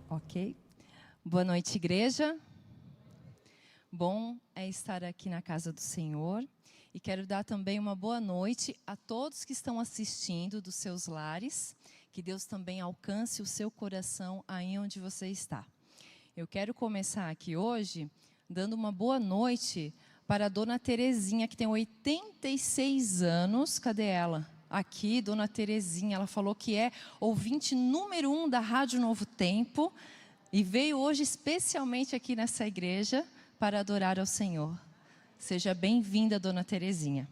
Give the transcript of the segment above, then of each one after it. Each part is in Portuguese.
Ok. Boa noite, igreja. Bom é estar aqui na casa do Senhor. E quero dar também uma boa noite a todos que estão assistindo dos seus lares. Que Deus também alcance o seu coração aí onde você está. Eu quero começar aqui hoje dando uma boa noite para a dona Terezinha, que tem 86 anos. Cadê ela? Aqui, dona Terezinha, ela falou que é ouvinte número 1 da Rádio Novo Tempo e veio hoje especialmente aqui nessa igreja para adorar ao Senhor. Seja bem-vinda, dona Terezinha.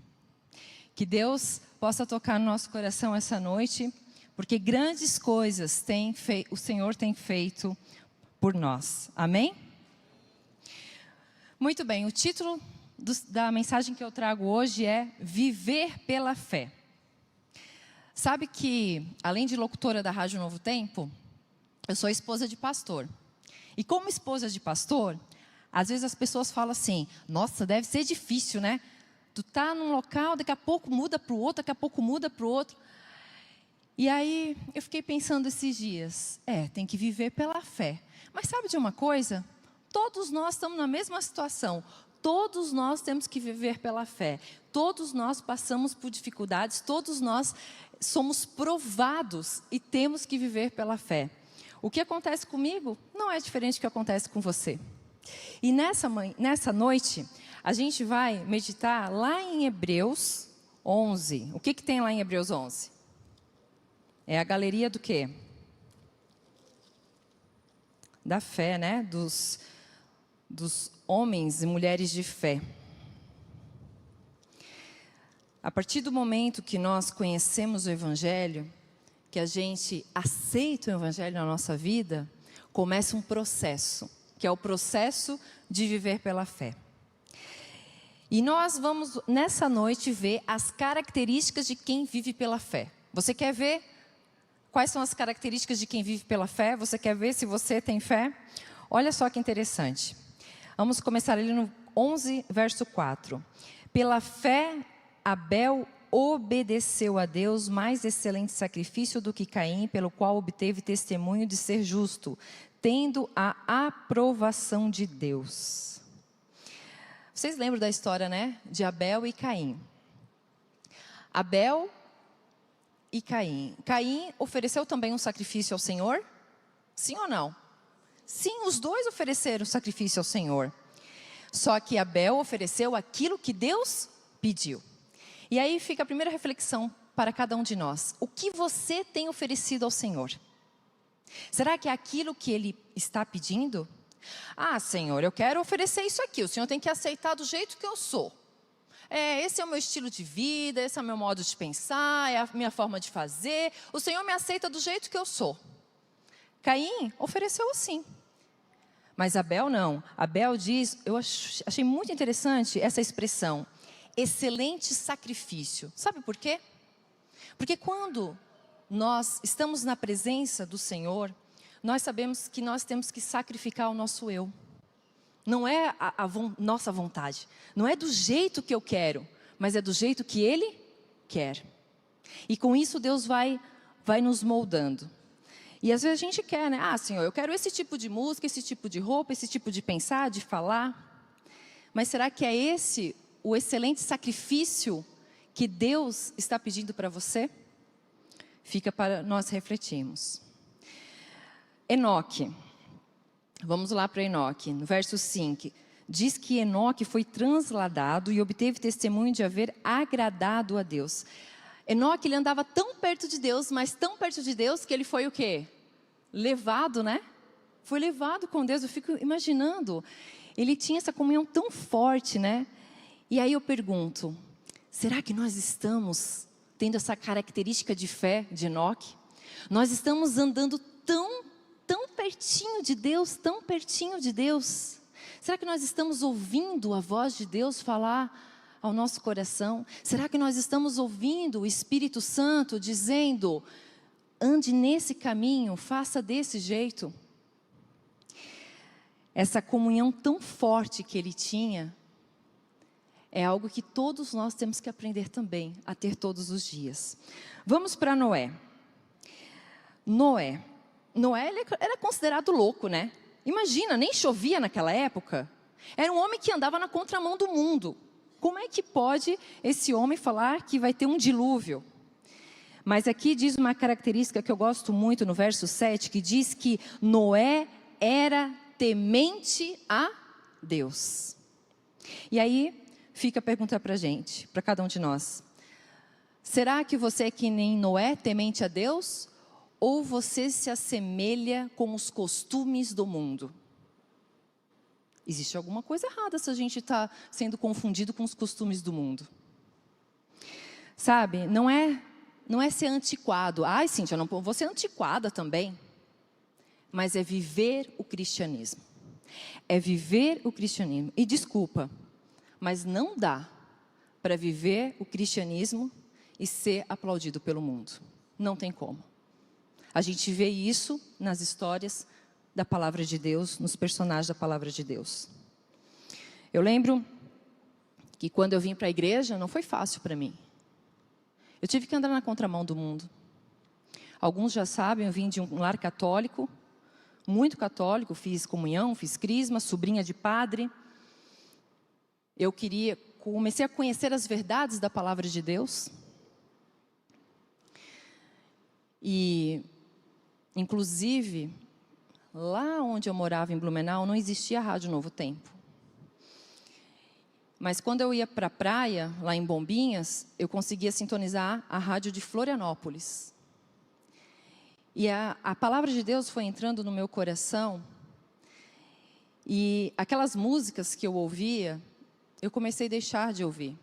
Que Deus possa tocar no nosso coração essa noite, porque grandes coisas o Senhor tem feito por nós. Amém? Muito bem, o título da mensagem que eu trago hoje é Viver pela Fé. Sabe que, além de locutora da Rádio Novo Tempo, eu sou esposa de pastor. E como esposa de pastor, às vezes as pessoas falam assim, nossa, deve ser difícil, né? Tu tá num local, daqui a pouco muda para o outro, daqui a pouco muda para o outro. E aí, eu fiquei pensando esses dias, tem que viver pela fé. Mas sabe de uma coisa? Todos nós estamos na mesma situação. Todos nós temos que viver pela fé. Todos nós passamos por dificuldades, todos nós somos provados e temos que viver pela fé. O que acontece comigo não é diferente do que acontece com você. E nessa noite, a gente vai meditar lá em Hebreus 11. O que tem lá em Hebreus 11? É a galeria do quê? Da fé, né? Dos homens e mulheres de fé. A partir do momento que nós conhecemos o Evangelho, que a gente aceita o Evangelho na nossa vida, começa um processo, que é o processo de viver pela fé. E nós vamos, nessa noite, ver as características de quem vive pela fé. Você quer ver quais são as características de quem vive pela fé? Você quer ver se você tem fé? Olha só que interessante. Vamos começar ali no 11, verso 4. Pela fé, Abel obedeceu a Deus, mais excelente sacrifício do que Caim, pelo qual obteve testemunho de ser justo, tendo a aprovação de Deus. Vocês lembram da história, né? De Abel e Caim. Abel e Caim. Caim ofereceu também um sacrifício ao Senhor? Sim ou não? Sim, os dois ofereceram sacrifício ao Senhor. Só que Abel ofereceu aquilo que Deus pediu. E aí fica a primeira reflexão para cada um de nós. O que você tem oferecido ao Senhor? Será que é aquilo que Ele está pedindo? Ah, Senhor, eu quero oferecer isso aqui. O Senhor tem que aceitar do jeito que eu sou. Esse é o meu estilo de vida, esse é o meu modo de pensar, é a minha forma de fazer. O Senhor me aceita do jeito que eu sou. Caim ofereceu assim. Mas Abel não. Abel diz, eu achei muito interessante essa expressão, excelente sacrifício. Sabe por quê? Porque quando nós estamos na presença do Senhor, nós sabemos que nós temos que sacrificar o nosso eu. Não é nossa vontade, não é do jeito que eu quero, mas é do jeito que Ele quer. E com isso Deus vai nos moldando. E às vezes a gente quer, né? Ah, Senhor, eu quero esse tipo de música, esse tipo de roupa, esse tipo de pensar, de falar. Mas será que é esse o excelente sacrifício que Deus está pedindo para você? Fica para nós refletirmos. Enoque. Vamos lá para Enoque, no verso 5. Diz que Enoque foi transladado e obteve testemunho de haver agradado a Deus. Enoque, ele andava tão perto de Deus, mas tão perto de Deus, que ele foi o quê? Levado, né? Foi levado com Deus. Eu fico imaginando. Ele tinha essa comunhão tão forte, né? E aí eu pergunto, será que nós estamos tendo essa característica de fé de Enoque? Nós estamos andando tão pertinho de Deus, tão pertinho de Deus. Será que nós estamos ouvindo a voz de Deus falar ao nosso coração? Será que nós estamos ouvindo o Espírito Santo dizendo, ande nesse caminho, faça desse jeito? Essa comunhão tão forte que ele tinha, é algo que todos nós temos que aprender também, a ter todos os dias. Vamos para Noé. Noé. Noé ele era considerado louco, né? Imagina, nem chovia naquela época. Era um homem que andava na contramão do mundo. Como é que pode esse homem falar que vai ter um dilúvio? Mas aqui diz uma característica que eu gosto muito no verso 7, que diz que Noé era temente a Deus. E aí fica a pergunta para a gente, para cada um de nós. Será que você é que nem Noé, temente a Deus? Ou você se assemelha com os costumes do mundo? Existe alguma coisa errada se a gente está sendo confundido com os costumes do mundo. Sabe, não é ser antiquado. Ai, Cíntia, eu não vou ser antiquada também. Mas é viver o cristianismo. É viver o cristianismo. E desculpa, mas não dá para viver o cristianismo e ser aplaudido pelo mundo. Não tem como. A gente vê isso nas histórias da palavra de Deus, nos personagens da palavra de Deus. Eu lembro que quando eu vim para a igreja, não foi fácil para mim. Eu tive que andar na contramão do mundo. Alguns já sabem, eu vim de um lar católico, muito católico, fiz comunhão, fiz crisma, sobrinha de padre. Comecei a conhecer as verdades da palavra de Deus. E, inclusive, lá onde eu morava, em Blumenau, não existia a Rádio Novo Tempo. Mas quando eu ia para a praia, lá em Bombinhas, eu conseguia sintonizar a rádio de Florianópolis. E a palavra de Deus foi entrando no meu coração. E aquelas músicas que eu ouvia, eu comecei a deixar de ouvir.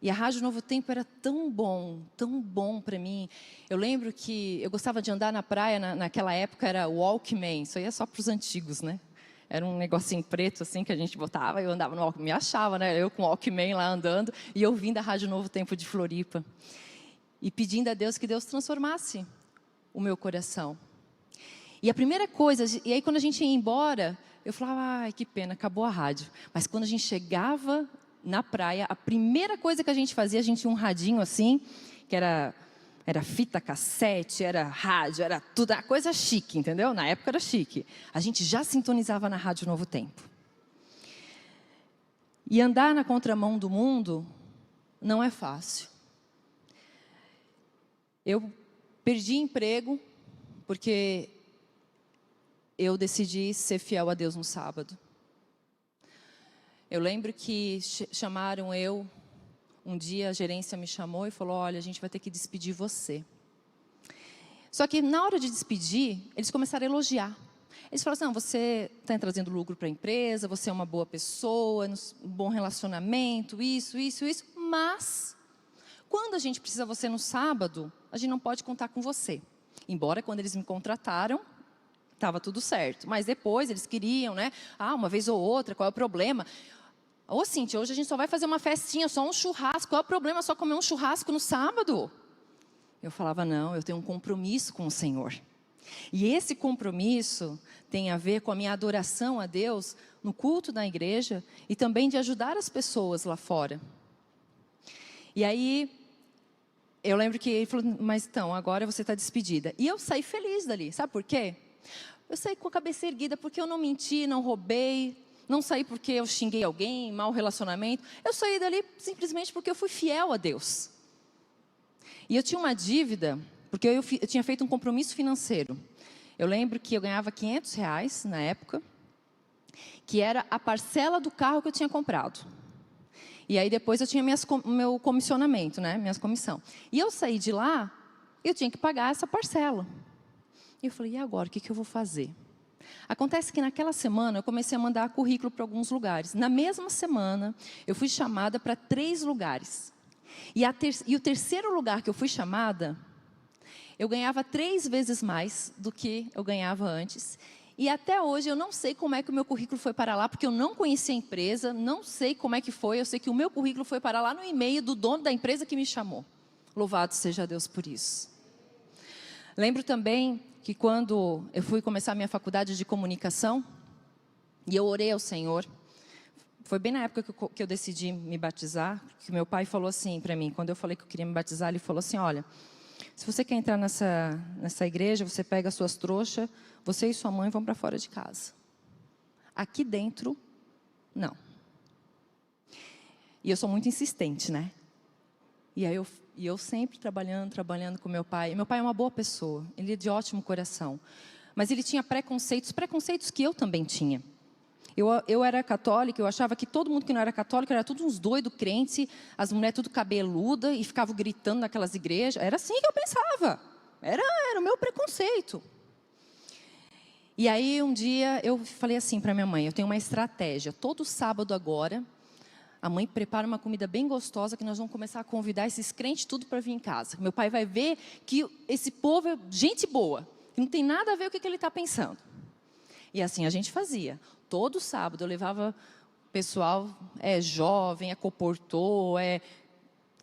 E a Rádio Novo Tempo era tão bom para mim. Eu lembro que eu gostava de andar na praia, naquela época era Walkman, isso aí é só para os antigos, né? Era um negocinho preto assim que a gente botava, eu andava no Walkman, me achava, né? Eu com o Walkman lá andando e ouvindo a Rádio Novo Tempo de Floripa. E pedindo a Deus que Deus transformasse o meu coração. E a primeira coisa, e aí quando a gente ia embora, eu falava, ai, que pena, acabou a rádio. Mas quando a gente chegava na praia, a primeira coisa que a gente fazia, a gente tinha um radinho assim, que era fita cassete, era rádio, era tudo, a coisa chique, entendeu? Na época era chique. A gente já sintonizava na Rádio Novo Tempo. E andar na contramão do mundo não é fácil. Eu perdi emprego porque eu decidi ser fiel a Deus no sábado. Eu lembro que chamaram um dia a gerência me chamou e falou, olha, a gente vai ter que despedir você. Só que na hora de despedir, eles começaram a elogiar. Eles falaram assim, não, você está trazendo lucro para a empresa, você é uma boa pessoa, um bom relacionamento, isso, mas quando a gente precisa de você no sábado, a gente não pode contar com você. Embora quando eles me contrataram, estava tudo certo. Mas depois eles queriam, né? Uma vez ou outra, qual é o problema? Ô, Cíntia, hoje a gente só vai fazer uma festinha, só um churrasco. Qual é o problema só comer um churrasco no sábado? Eu falava, não, eu tenho um compromisso com o Senhor. E esse compromisso tem a ver com a minha adoração a Deus no culto da igreja e também de ajudar as pessoas lá fora. E aí, eu lembro que ele falou, mas então, agora você está despedida. E eu saí feliz dali, sabe por quê? Eu saí com a cabeça erguida porque eu não menti, não roubei, não saí porque eu xinguei alguém, mau relacionamento. Eu saí dali simplesmente porque eu fui fiel a Deus. E eu tinha uma dívida, porque eu tinha feito um compromisso financeiro. Eu lembro que eu ganhava R$500 na época, que era a parcela do carro que eu tinha comprado. E aí depois eu tinha meu comissionamento, né? Minhas comissão. E eu saí de lá, eu tinha que pagar essa parcela. E eu falei, e agora, o que eu vou fazer? Acontece que naquela semana eu comecei a mandar currículo para alguns lugares. Na mesma semana, eu fui chamada para 3 lugares. E o terceiro lugar que eu fui chamada, eu ganhava 3 vezes mais do que eu ganhava antes. E até hoje eu não sei como é que o meu currículo foi para lá, porque eu não conhecia a empresa, não sei como é que foi. Eu sei que o meu currículo foi para lá no e-mail do dono da empresa que me chamou. Louvado seja Deus por isso. Lembro também que quando eu fui começar a minha faculdade de comunicação, e eu orei ao Senhor, foi bem na época que eu decidi me batizar, que meu pai falou assim para mim, quando eu falei que eu queria me batizar, ele falou assim, olha, Se você quer entrar nessa igreja, você pega as suas trouxas, você e sua mãe vão para fora de casa. Aqui dentro, não. E eu sou muito insistente, né? E eu sempre trabalhando com meu pai. Meu pai é uma boa pessoa, ele é de ótimo coração. Mas ele tinha preconceitos que eu também tinha. Eu era católica, eu achava que todo mundo que não era católico era tudo uns doidos crentes, as mulheres tudo cabeluda e ficavam gritando naquelas igrejas. Era assim que eu pensava. Era o meu preconceito. E aí um dia eu falei assim para minha mãe, eu tenho uma estratégia. Todo sábado agora, a mãe prepara uma comida bem gostosa que nós vamos começar a convidar esses crentes tudo para vir em casa. Meu pai vai ver que esse povo é gente boa, que não tem nada a ver com o que ele está pensando. E assim a gente fazia. Todo sábado eu levava o pessoal, jovem, comportou,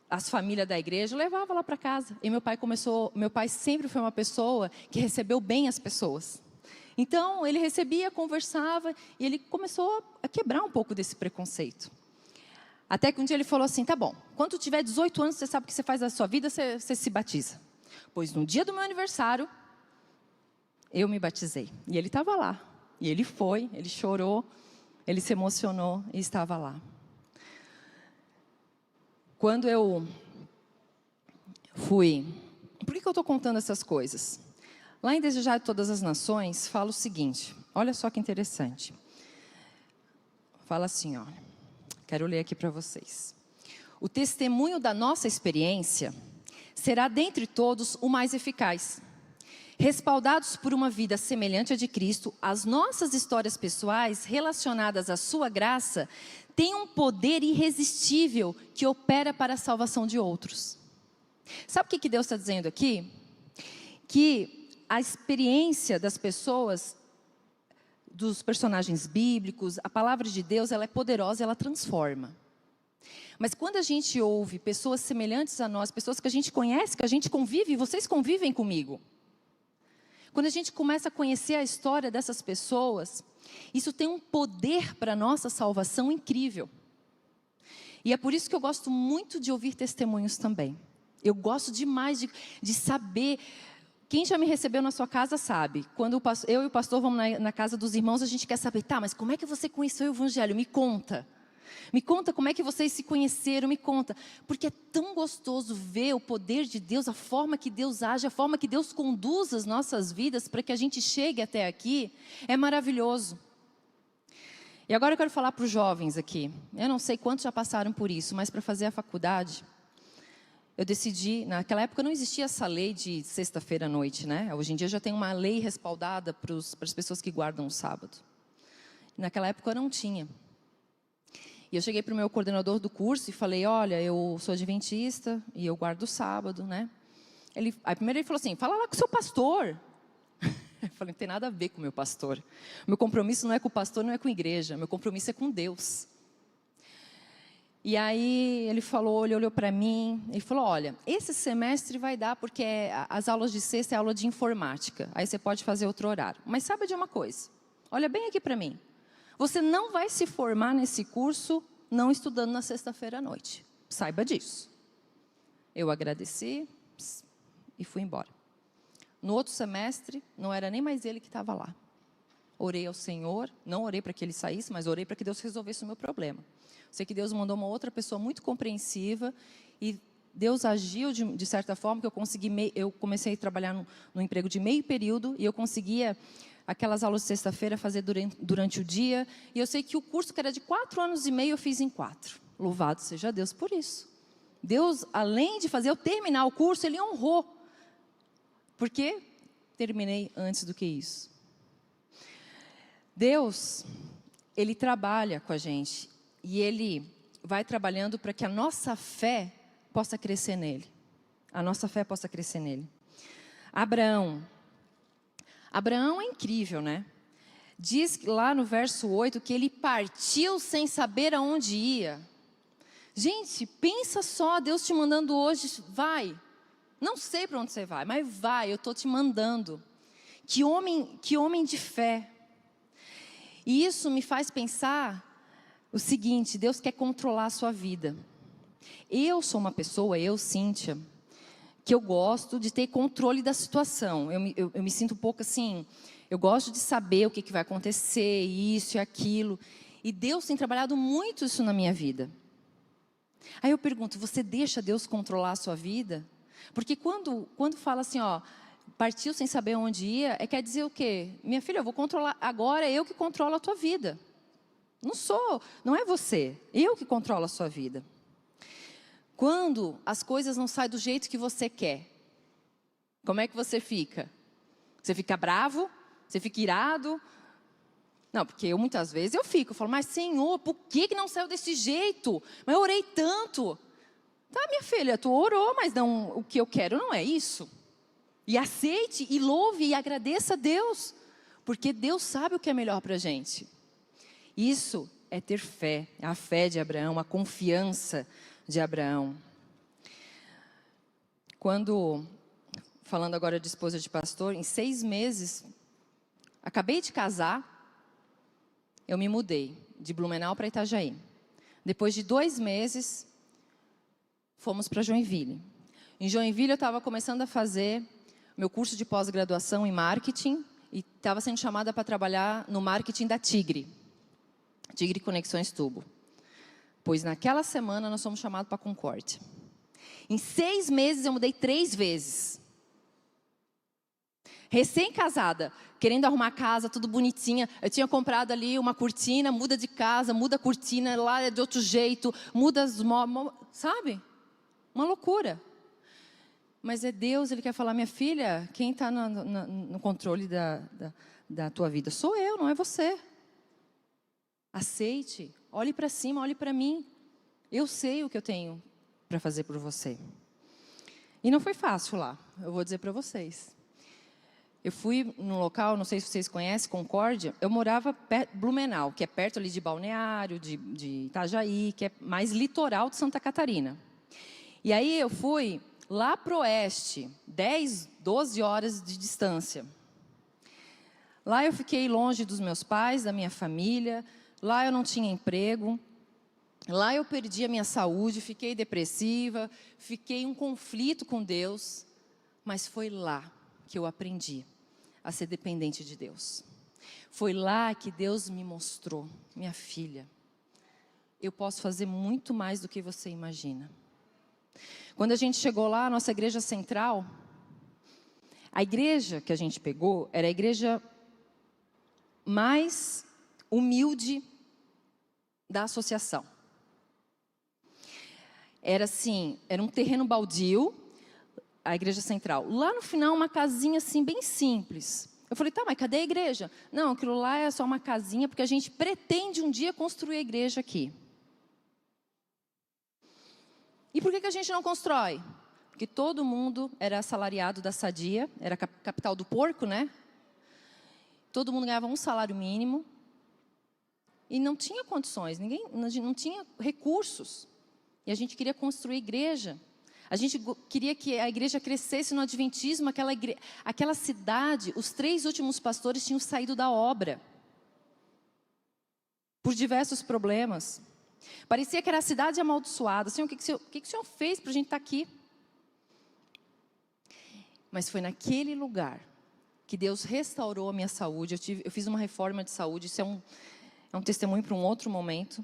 as famílias da igreja, eu levava lá para casa. E meu pai sempre foi uma pessoa que recebeu bem as pessoas. Então, ele recebia, conversava, e ele começou a quebrar um pouco desse preconceito. Até que um dia ele falou assim, tá bom, quando tu tiver 18 anos, você sabe o que você faz da sua vida, você se batiza. Pois no dia do meu aniversário, eu me batizei. E ele estava lá. E ele foi, ele chorou, ele se emocionou e estava lá. Quando eu fui... Por que eu estou contando essas coisas? Lá em Desejar de Todas as Nações, fala o seguinte, olha só que interessante. Fala assim, ó, quero ler aqui para vocês. O testemunho da nossa experiência será dentre todos o mais eficaz. Respaldados por uma vida semelhante à de Cristo, as nossas histórias pessoais relacionadas à sua graça têm um poder irresistível que opera para a salvação de outros. Sabe o que Deus está dizendo aqui? Que a experiência das pessoas, dos personagens bíblicos, a palavra de Deus, ela é poderosa, ela transforma. Mas quando a gente ouve pessoas semelhantes a nós, pessoas que a gente conhece, que a gente convive, vocês convivem comigo. Quando a gente começa a conhecer a história dessas pessoas, isso tem um poder para a nossa salvação incrível. E é por isso que eu gosto muito de ouvir testemunhos também. Eu gosto demais de saber. Quem já me recebeu na sua casa sabe. Quando eu e o pastor vamos na casa dos irmãos, a gente quer saber, tá, mas como é que você conheceu o evangelho? Me conta. Me conta como é que vocês se conheceram, me conta. Porque é tão gostoso ver o poder de Deus, a forma que Deus age, a forma que Deus conduz as nossas vidas para que a gente chegue até aqui. É maravilhoso. E agora eu quero falar para os jovens aqui. Eu não sei quantos já passaram por isso, mas para fazer a faculdade, eu decidi, naquela época não existia essa lei de sexta-feira à noite, né? Hoje em dia já tem uma lei respaldada para as pessoas que guardam o sábado. Naquela época não tinha. E eu cheguei para o meu coordenador do curso e falei, olha, eu sou adventista e eu guardo o sábado, né? Aí primeiro ele falou assim, fala lá com o seu pastor. Eu falei, não tem nada a ver com o meu pastor. Meu compromisso não é com o pastor, não é com a igreja. Meu compromisso é com Deus. E aí ele falou, ele olhou para mim, ele falou, olha, esse semestre vai dar porque as aulas de sexta é aula de informática. Aí você pode fazer outro horário. Mas sabe de uma coisa? Olha bem aqui para mim. Você não vai se formar nesse curso não estudando na sexta-feira à noite. Saiba disso. Eu agradeci e fui embora. No outro semestre, não era nem mais ele que estava lá. Orei ao Senhor, não orei para que ele saísse, mas orei para que Deus resolvesse o meu problema. Sei que Deus mandou uma outra pessoa muito compreensiva e Deus agiu de certa forma que eu comecei a trabalhar no emprego de meio período e eu conseguia aquelas aulas de sexta-feira fazer durante o dia. E eu sei que o curso que era de 4 anos e meio, eu fiz em 4. Louvado seja Deus por isso. Deus, além de fazer eu terminar o curso, Ele honrou. Porque terminei antes do que isso. Deus, Ele trabalha com a gente. E Ele vai trabalhando para que a nossa fé possa crescer nele. A nossa fé possa crescer nele. Abraão é incrível, né? Diz lá no verso 8 que ele partiu sem saber aonde ia. Gente, pensa só, Deus te mandando hoje, vai. Não sei para onde você vai, mas vai, eu estou te mandando. Que homem de fé. E isso me faz pensar o seguinte, Deus quer controlar a sua vida. Eu sou uma pessoa, Cíntia, que eu gosto de ter controle da situação. Eu me sinto um pouco assim, eu gosto de saber o que vai acontecer, isso e aquilo. E Deus tem trabalhado muito isso na minha vida. Aí eu pergunto, você deixa Deus controlar a sua vida? Porque quando fala assim, ó, partiu sem saber onde ia, quer dizer o quê? Minha filha, eu vou controlar, agora é eu que controlo a tua vida. Não é você, eu que controlo a sua vida. Quando as coisas não saem do jeito que você quer, como é que você fica? Você fica bravo? Você fica irado? Não, porque muitas vezes eu falo, mas Senhor, por que não saiu desse jeito? Mas eu orei tanto. Tá, minha filha, tu orou, mas não, o que eu quero não é isso. E aceite, e louve, e agradeça a Deus. Porque Deus sabe o que é melhor para a gente. Isso é ter fé, a fé de Abraão, a confiança de Abraão. Falando agora de esposa de pastor, em 6 meses, acabei de casar, eu me mudei de Blumenau para Itajaí. Depois de 2 meses, fomos para Joinville. Em Joinville eu estava começando a fazer meu curso de pós-graduação em marketing e estava sendo chamada para trabalhar no marketing da Tigre Conexões Tubo. Pois naquela semana nós fomos chamados para a Concórdia. Em 6 meses eu mudei 3 vezes. Recém-casada, querendo arrumar a casa, tudo bonitinha. Eu tinha comprado ali uma cortina, muda de casa, muda a cortina, lá é de outro jeito, muda as móveis, sabe? Uma loucura. Mas é Deus, Ele quer falar, minha filha, quem está no controle da tua vida sou eu, não é você. Aceite, olhe para cima, olhe para mim. Eu sei o que eu tenho para fazer por você. E não foi fácil lá, eu vou dizer para vocês. Eu fui num local, não sei se vocês conhecem, Concórdia. Eu morava perto de Blumenau, que é perto ali de Balneário, de Itajaí, que é mais litoral de Santa Catarina. E aí eu fui lá para o oeste, 10, 12 horas de distância. Lá eu fiquei longe dos meus pais, da minha família. Lá eu não tinha emprego. Lá eu perdi a minha saúde, fiquei depressiva, fiquei em um conflito com Deus. Mas foi lá que eu aprendi a ser dependente de Deus. Foi lá que Deus me mostrou, minha filha, eu posso fazer muito mais do que você imagina. Quando a gente chegou lá, a nossa igreja central, a igreja que a gente pegou era a igreja mais humilde da associação. Era assim, era um terreno baldio, a igreja central. Lá no final, uma casinha assim, bem simples. Eu falei, tá, mas cadê a igreja? Não, aquilo lá é só uma casinha, porque a gente pretende um dia construir a igreja aqui. E por que a gente não constrói? Porque todo mundo era assalariado da Sadia, era a capital do porco, né? Todo mundo ganhava um salário mínimo. E não tinha condições, não tinha recursos. E a gente queria construir igreja. A gente queria que a igreja crescesse no adventismo. Aquela cidade, os 3 últimos pastores tinham saído da obra. Por diversos problemas. Parecia que era a cidade amaldiçoada. Senhor, o que o Senhor fez para a gente estar aqui? Mas foi naquele lugar que Deus restaurou a minha saúde. Eu fiz uma reforma de saúde. Isso é um testemunho para um outro momento.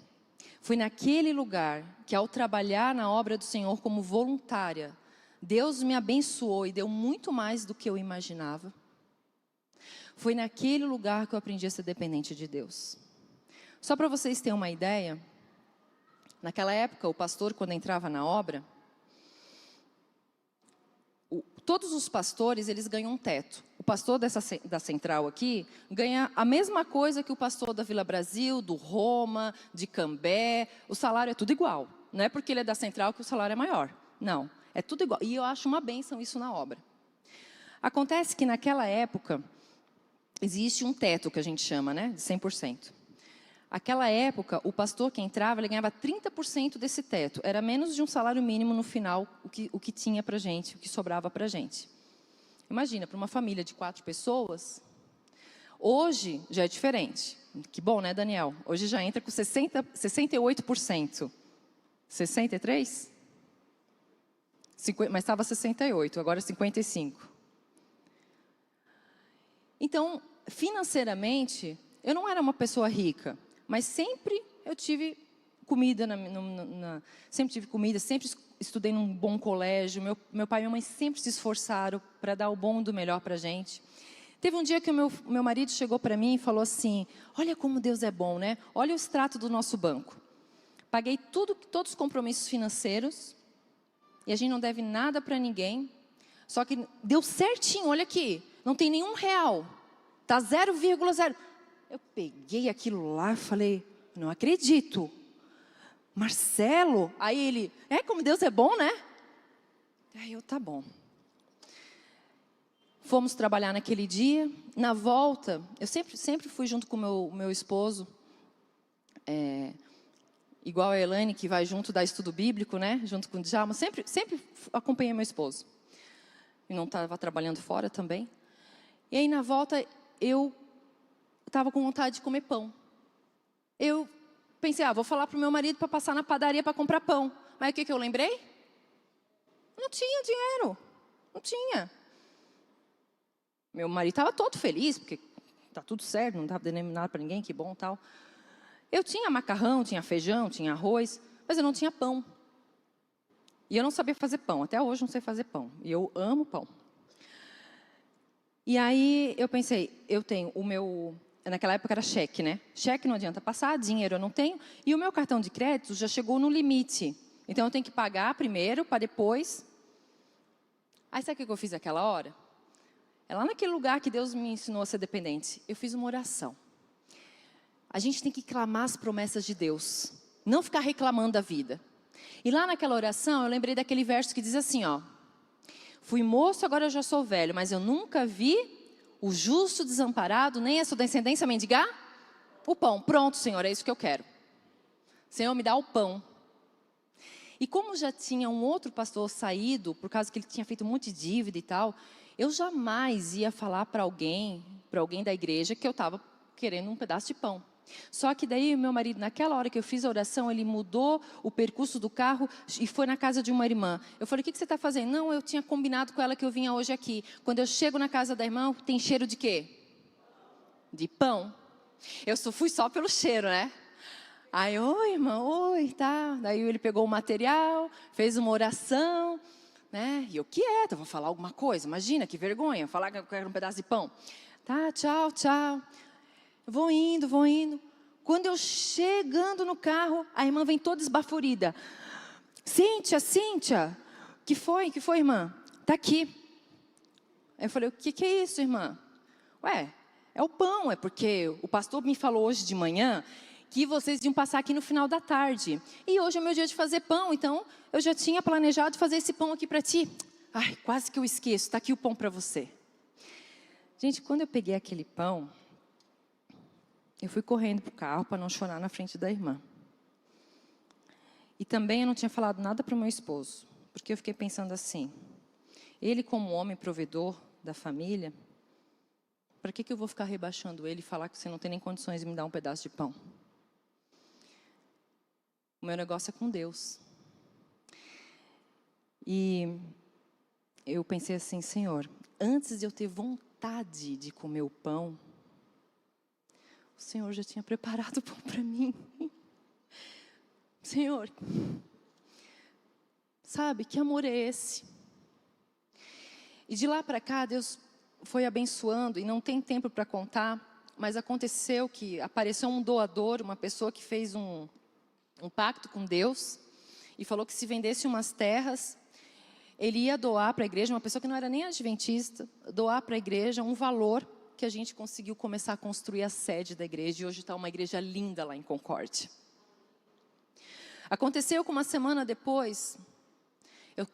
Foi naquele lugar que, ao trabalhar na obra do Senhor como voluntária, Deus me abençoou e deu muito mais do que eu imaginava. Foi naquele lugar que eu aprendi a ser dependente de Deus. Só para vocês terem uma ideia, naquela época, o pastor, quando entrava na obra, todos os pastores, eles ganham um teto. O pastor da central aqui ganha a mesma coisa que o pastor da Vila Brasil, do Roma, de Cambé. O salário é tudo igual. Não é porque ele é da central que o salário é maior. Não, é tudo igual. E eu acho uma bênção isso na obra. Acontece que naquela época, existe um teto que a gente chama, né, de 100%. Aquela época, o pastor que entrava, ele ganhava 30% desse teto. Era menos de um salário mínimo no final, o que tinha para a gente, o que sobrava para a gente. Imagina, para uma família de 4 pessoas, hoje já é diferente. Que bom, né, Daniel? Hoje já entra com 68%. 63%? Mas estava 68, agora 55. Então, financeiramente, eu não era uma pessoa rica, mas sempre eu tive comida, sempre tive comida, sempre estudei num bom colégio. Meu pai e minha mãe sempre se esforçaram para dar o bom e do melhor para a gente. Teve um dia que o meu marido chegou para mim e falou assim: olha como Deus é bom, né? Olha o extrato do nosso banco. Paguei todos os compromissos financeiros, e a gente não deve nada para ninguém. Só que deu certinho, olha aqui, não tem nenhum real. Está 0,0. Eu peguei aquilo lá e falei: não acredito. Marcelo? Aí ele: como Deus é bom, né? Aí eu: tá bom. Fomos trabalhar naquele dia. Na volta, eu sempre fui junto com o meu esposo. Igual a Elaine, que vai junto dar estudo bíblico, né? Junto com o Djalma. Sempre acompanhei meu esposo. E não estava trabalhando fora também. E aí, na volta, eu estava com vontade de comer pão. Eu pensei: vou falar para o meu marido para passar na padaria para comprar pão. Mas o que eu lembrei? Não tinha dinheiro. Não tinha. Meu marido estava todo feliz, porque está tudo certo, não estava devendo nada para ninguém, que bom, tal. Eu tinha macarrão, tinha feijão, tinha arroz, mas eu não tinha pão. E eu não sabia fazer pão, até hoje não sei fazer pão. E eu amo pão. E aí eu pensei, eu tenho o meu... Naquela época era cheque, né? Cheque não adianta passar, dinheiro eu não tenho. E o meu cartão de crédito já chegou no limite. Então eu tenho que pagar primeiro, para depois... Aí sabe o que eu fiz naquela hora? É lá naquele lugar que Deus me ensinou a ser dependente. Eu fiz uma oração. A gente tem que clamar as promessas de Deus. Não ficar reclamando da vida. E lá naquela oração, eu lembrei daquele verso que diz assim, ó. Fui moço, agora eu já sou velho, mas eu nunca vi o justo desamparado, nem a sua descendência mendigar o pão. Pronto, Senhor, é isso que eu quero. Senhor, me dá o pão. E como já tinha um outro pastor saído, por causa que ele tinha feito um monte de dívida e tal, eu jamais ia falar para alguém da igreja que eu estava querendo um pedaço de pão. Só que daí o meu marido, naquela hora que eu fiz a oração, ele mudou o percurso do carro e foi na casa de uma irmã. Eu falei: o que você está fazendo? Não, eu tinha combinado com ela que eu vinha hoje aqui. Quando eu chego na casa da irmã, tem cheiro de quê? De pão. Eu fui só pelo cheiro, né? Aí, oi irmã, oi, tá. Daí ele pegou o material, fez uma oração, né? E eu quieta, vou falar alguma coisa. Imagina, que vergonha, falar que eu quero um pedaço de pão. Tá, tchau, tchau. Vou indo. Quando eu chegando no carro, a irmã vem toda esbaforida. Cíntia, que foi, irmã? Tá aqui. Aí eu falei: o que é isso, irmã? Ué, é o pão, é porque o pastor me falou hoje de manhã que vocês iam passar aqui no final da tarde. E hoje é meu dia de fazer pão, então eu já tinha planejado fazer esse pão aqui para ti. Ai, quase que eu esqueço, tá aqui o pão para você. Gente, quando eu peguei aquele pão, eu fui correndo para o carro para não chorar na frente da irmã. E também eu não tinha falado nada para o meu esposo, porque eu fiquei pensando assim, ele como homem provedor da família, para que eu vou ficar rebaixando ele e falar que você não tem nem condições de me dar um pedaço de pão? O meu negócio é com Deus. E eu pensei assim: Senhor, antes de eu ter vontade de comer o pão, o Senhor já tinha preparado o pão para mim. Senhor, sabe, que amor é esse? E de lá para cá, Deus foi abençoando, e não tem tempo para contar, mas aconteceu que apareceu um doador, uma pessoa que fez um pacto com Deus, e falou que se vendesse umas terras, ele ia doar para a igreja, uma pessoa que não era nem adventista, doar para a igreja um valor que a gente conseguiu começar a construir a sede da igreja, e hoje está uma igreja linda lá em Concórdia. Aconteceu que uma semana depois, eu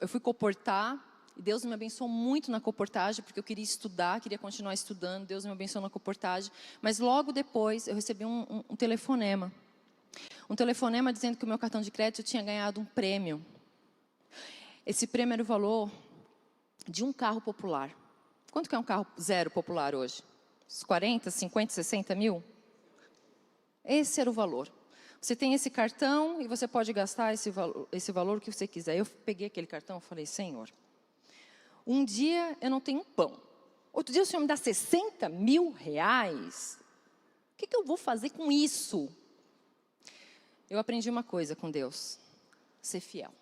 fui comportar, e Deus me abençoou muito na comportagem, porque eu queria estudar, queria continuar estudando, Deus me abençoou na comportagem, mas logo depois eu recebi um telefonema. Um telefonema dizendo que o meu cartão de crédito tinha ganhado um prêmio. Esse prêmio era o valor de um carro popular. Quanto que é um carro zero popular hoje? Uns 40, 50, 60 mil? Esse era o valor. você tem esse cartão e você pode gastar esse valor que você quiser. Eu peguei aquele cartão e falei, Senhor, um dia eu não tenho pão. Outro dia o Senhor me dá 60 mil reais. O que eu vou fazer com isso? Eu aprendi uma coisa com Deus, ser fiel.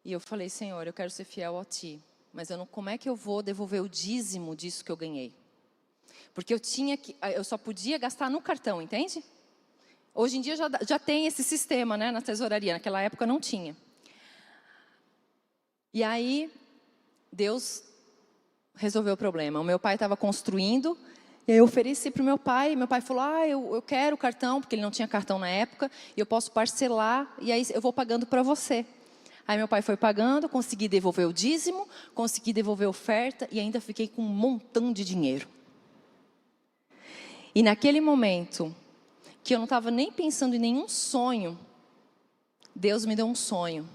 E eu falei, Senhor, eu quero ser fiel a Ti, mas como é que eu vou devolver o dízimo disso que eu ganhei? Porque eu só podia gastar no cartão, entende? Hoje em dia já tem esse sistema, né, na tesouraria, naquela época não tinha. E aí, Deus resolveu o problema. O meu pai estava construindo, e eu ofereci para o meu pai falou, eu quero o cartão, porque ele não tinha cartão na época, e eu posso parcelar, e aí eu vou pagando para você. Aí meu pai foi pagando, consegui devolver o dízimo, consegui devolver a oferta, e ainda fiquei com um montão de dinheiro. E naquele momento, que eu não estava nem pensando em nenhum sonho, Deus me deu um sonho.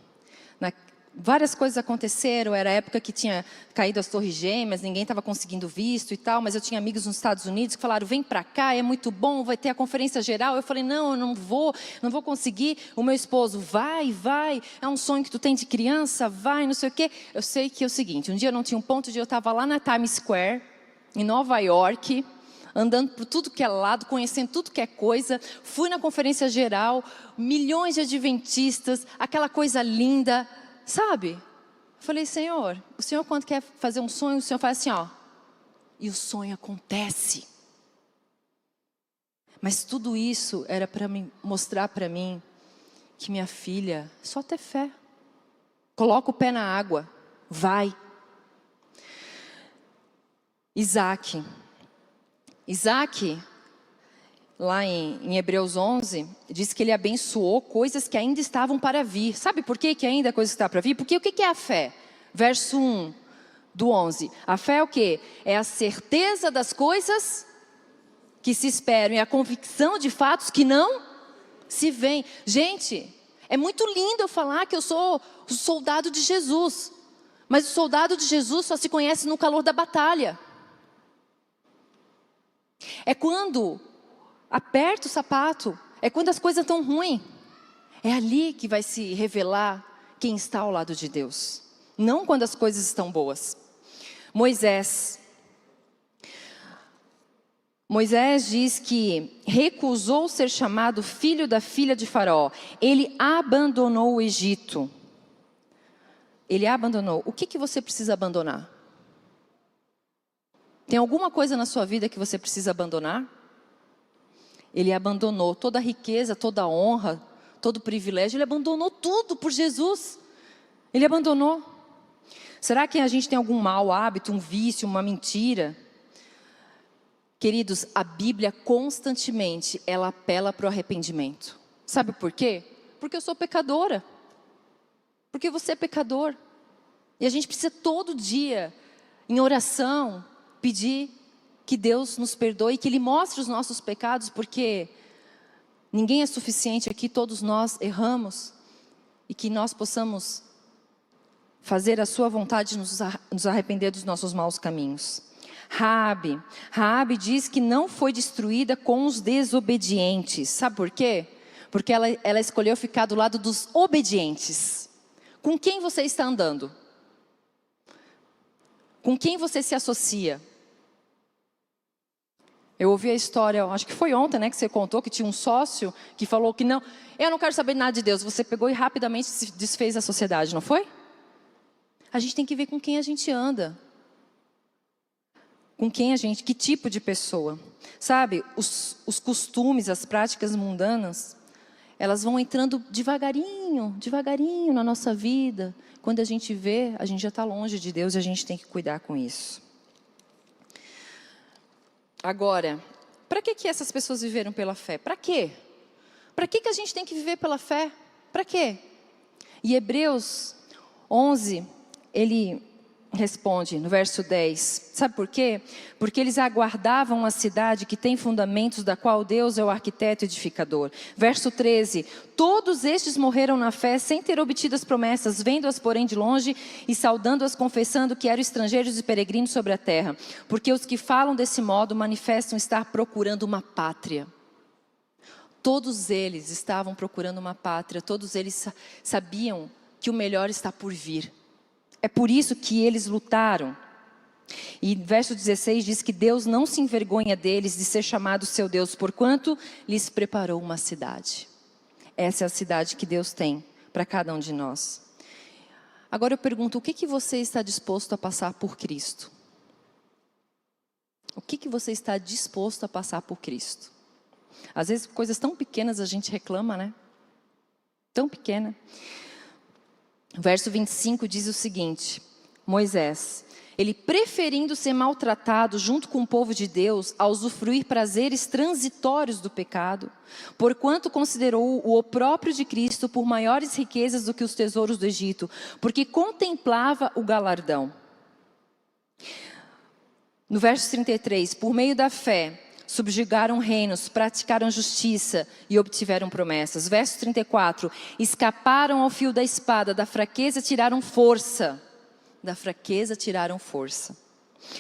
Várias coisas aconteceram, era a época que tinha caído as torres gêmeas, ninguém estava conseguindo visto e tal, mas eu tinha amigos nos Estados Unidos que falaram, vem para cá, é muito bom, vai ter a conferência geral. Eu falei, não, eu não vou conseguir. O meu esposo, vai, é um sonho que tu tem de criança, vai, não sei o quê. Eu sei que é o seguinte, um dia eu não tinha um ponto, eu estava lá na Times Square, em Nova York, andando por tudo que é lado, conhecendo tudo que é coisa. Fui na conferência geral, milhões de adventistas, aquela coisa linda, sabe? Falei, Senhor, o Senhor quando quer fazer um sonho, o Senhor faz assim, ó. E o sonho acontece. Mas tudo isso era para mostrar para mim que minha filha, só ter fé. Coloca o pé na água, vai. Isaac, lá em Hebreus 11, diz que ele abençoou coisas que ainda estavam para vir. Sabe por que ainda coisas que estão para vir? Porque o que é a fé? Verso 1 do 11. A fé é o quê? É a certeza das coisas que se esperam e a convicção de fatos que não se veem. Gente, é muito lindo eu falar que eu sou o soldado de Jesus. Mas o soldado de Jesus só se conhece no calor da batalha. É quando aperta o sapato, é quando as coisas estão ruins. É ali que vai se revelar quem está ao lado de Deus. Não quando as coisas estão boas. Moisés diz que recusou ser chamado filho da filha de Faraó. Ele abandonou o Egito. Ele abandonou. O que você precisa abandonar? Tem alguma coisa na sua vida que você precisa abandonar? Ele abandonou toda a riqueza, toda a honra, todo o privilégio. Ele abandonou tudo por Jesus. Ele abandonou. Será que a gente tem algum mau hábito, um vício, uma mentira? Queridos, a Bíblia constantemente, ela apela para o arrependimento. Sabe por quê? Porque eu sou pecadora. Porque você é pecador. E a gente precisa todo dia, em oração, pedir que Deus nos perdoe, que Ele mostre os nossos pecados, porque ninguém é suficiente aqui, todos nós erramos, e que nós possamos fazer a sua vontade, nos arrepender dos nossos maus caminhos. Raabe diz que não foi destruída com os desobedientes. Sabe por quê? Porque ela escolheu ficar do lado dos obedientes. Com quem você está andando? Com quem você se associa? Eu ouvi a história, acho que foi ontem, né, que você contou que tinha um sócio que falou que não, eu não quero saber nada de Deus. Você pegou e rapidamente se desfez da sociedade, não foi? A gente tem que ver com quem a gente anda. Com quem que tipo de pessoa. Sabe, os costumes, as práticas mundanas, elas vão entrando devagarinho na nossa vida. Quando a gente vê, a gente já está longe de Deus e a gente tem que cuidar com isso. Agora, para que essas pessoas viveram pela fé? Para quê? Para que a gente tem que viver pela fé? Para quê? E Hebreus 11, ele responde no verso 10. Sabe por quê? Porque eles aguardavam a cidade que tem fundamentos, da qual Deus é o arquiteto edificador. Verso 13. Todos estes morreram na fé, sem ter obtido as promessas, vendo-as porém de longe e saudando-as, confessando que eram estrangeiros e peregrinos sobre a terra. Porque os que falam desse modo manifestam estar procurando uma pátria. Todos eles estavam procurando uma pátria, todos eles sabiam que o melhor está por vir. É por isso que eles lutaram. E verso 16 diz que Deus não se envergonha deles de ser chamado seu Deus, porquanto lhes preparou uma cidade. Essa é a cidade que Deus tem para cada um de nós. Agora eu pergunto, o que você está disposto a passar por Cristo? O que você está disposto a passar por Cristo? Às vezes coisas tão pequenas a gente reclama, né? Tão pequena. Verso 25 diz o seguinte: Moisés, ele preferindo ser maltratado junto com o povo de Deus, a usufruir prazeres transitórios do pecado, porquanto considerou o opróbrio de Cristo por maiores riquezas do que os tesouros do Egito, porque contemplava o galardão. No verso 33, por meio da fé, subjugaram reinos, praticaram justiça e obtiveram promessas. Verso 34, escaparam ao fio da espada, da fraqueza tiraram força. Da fraqueza tiraram força.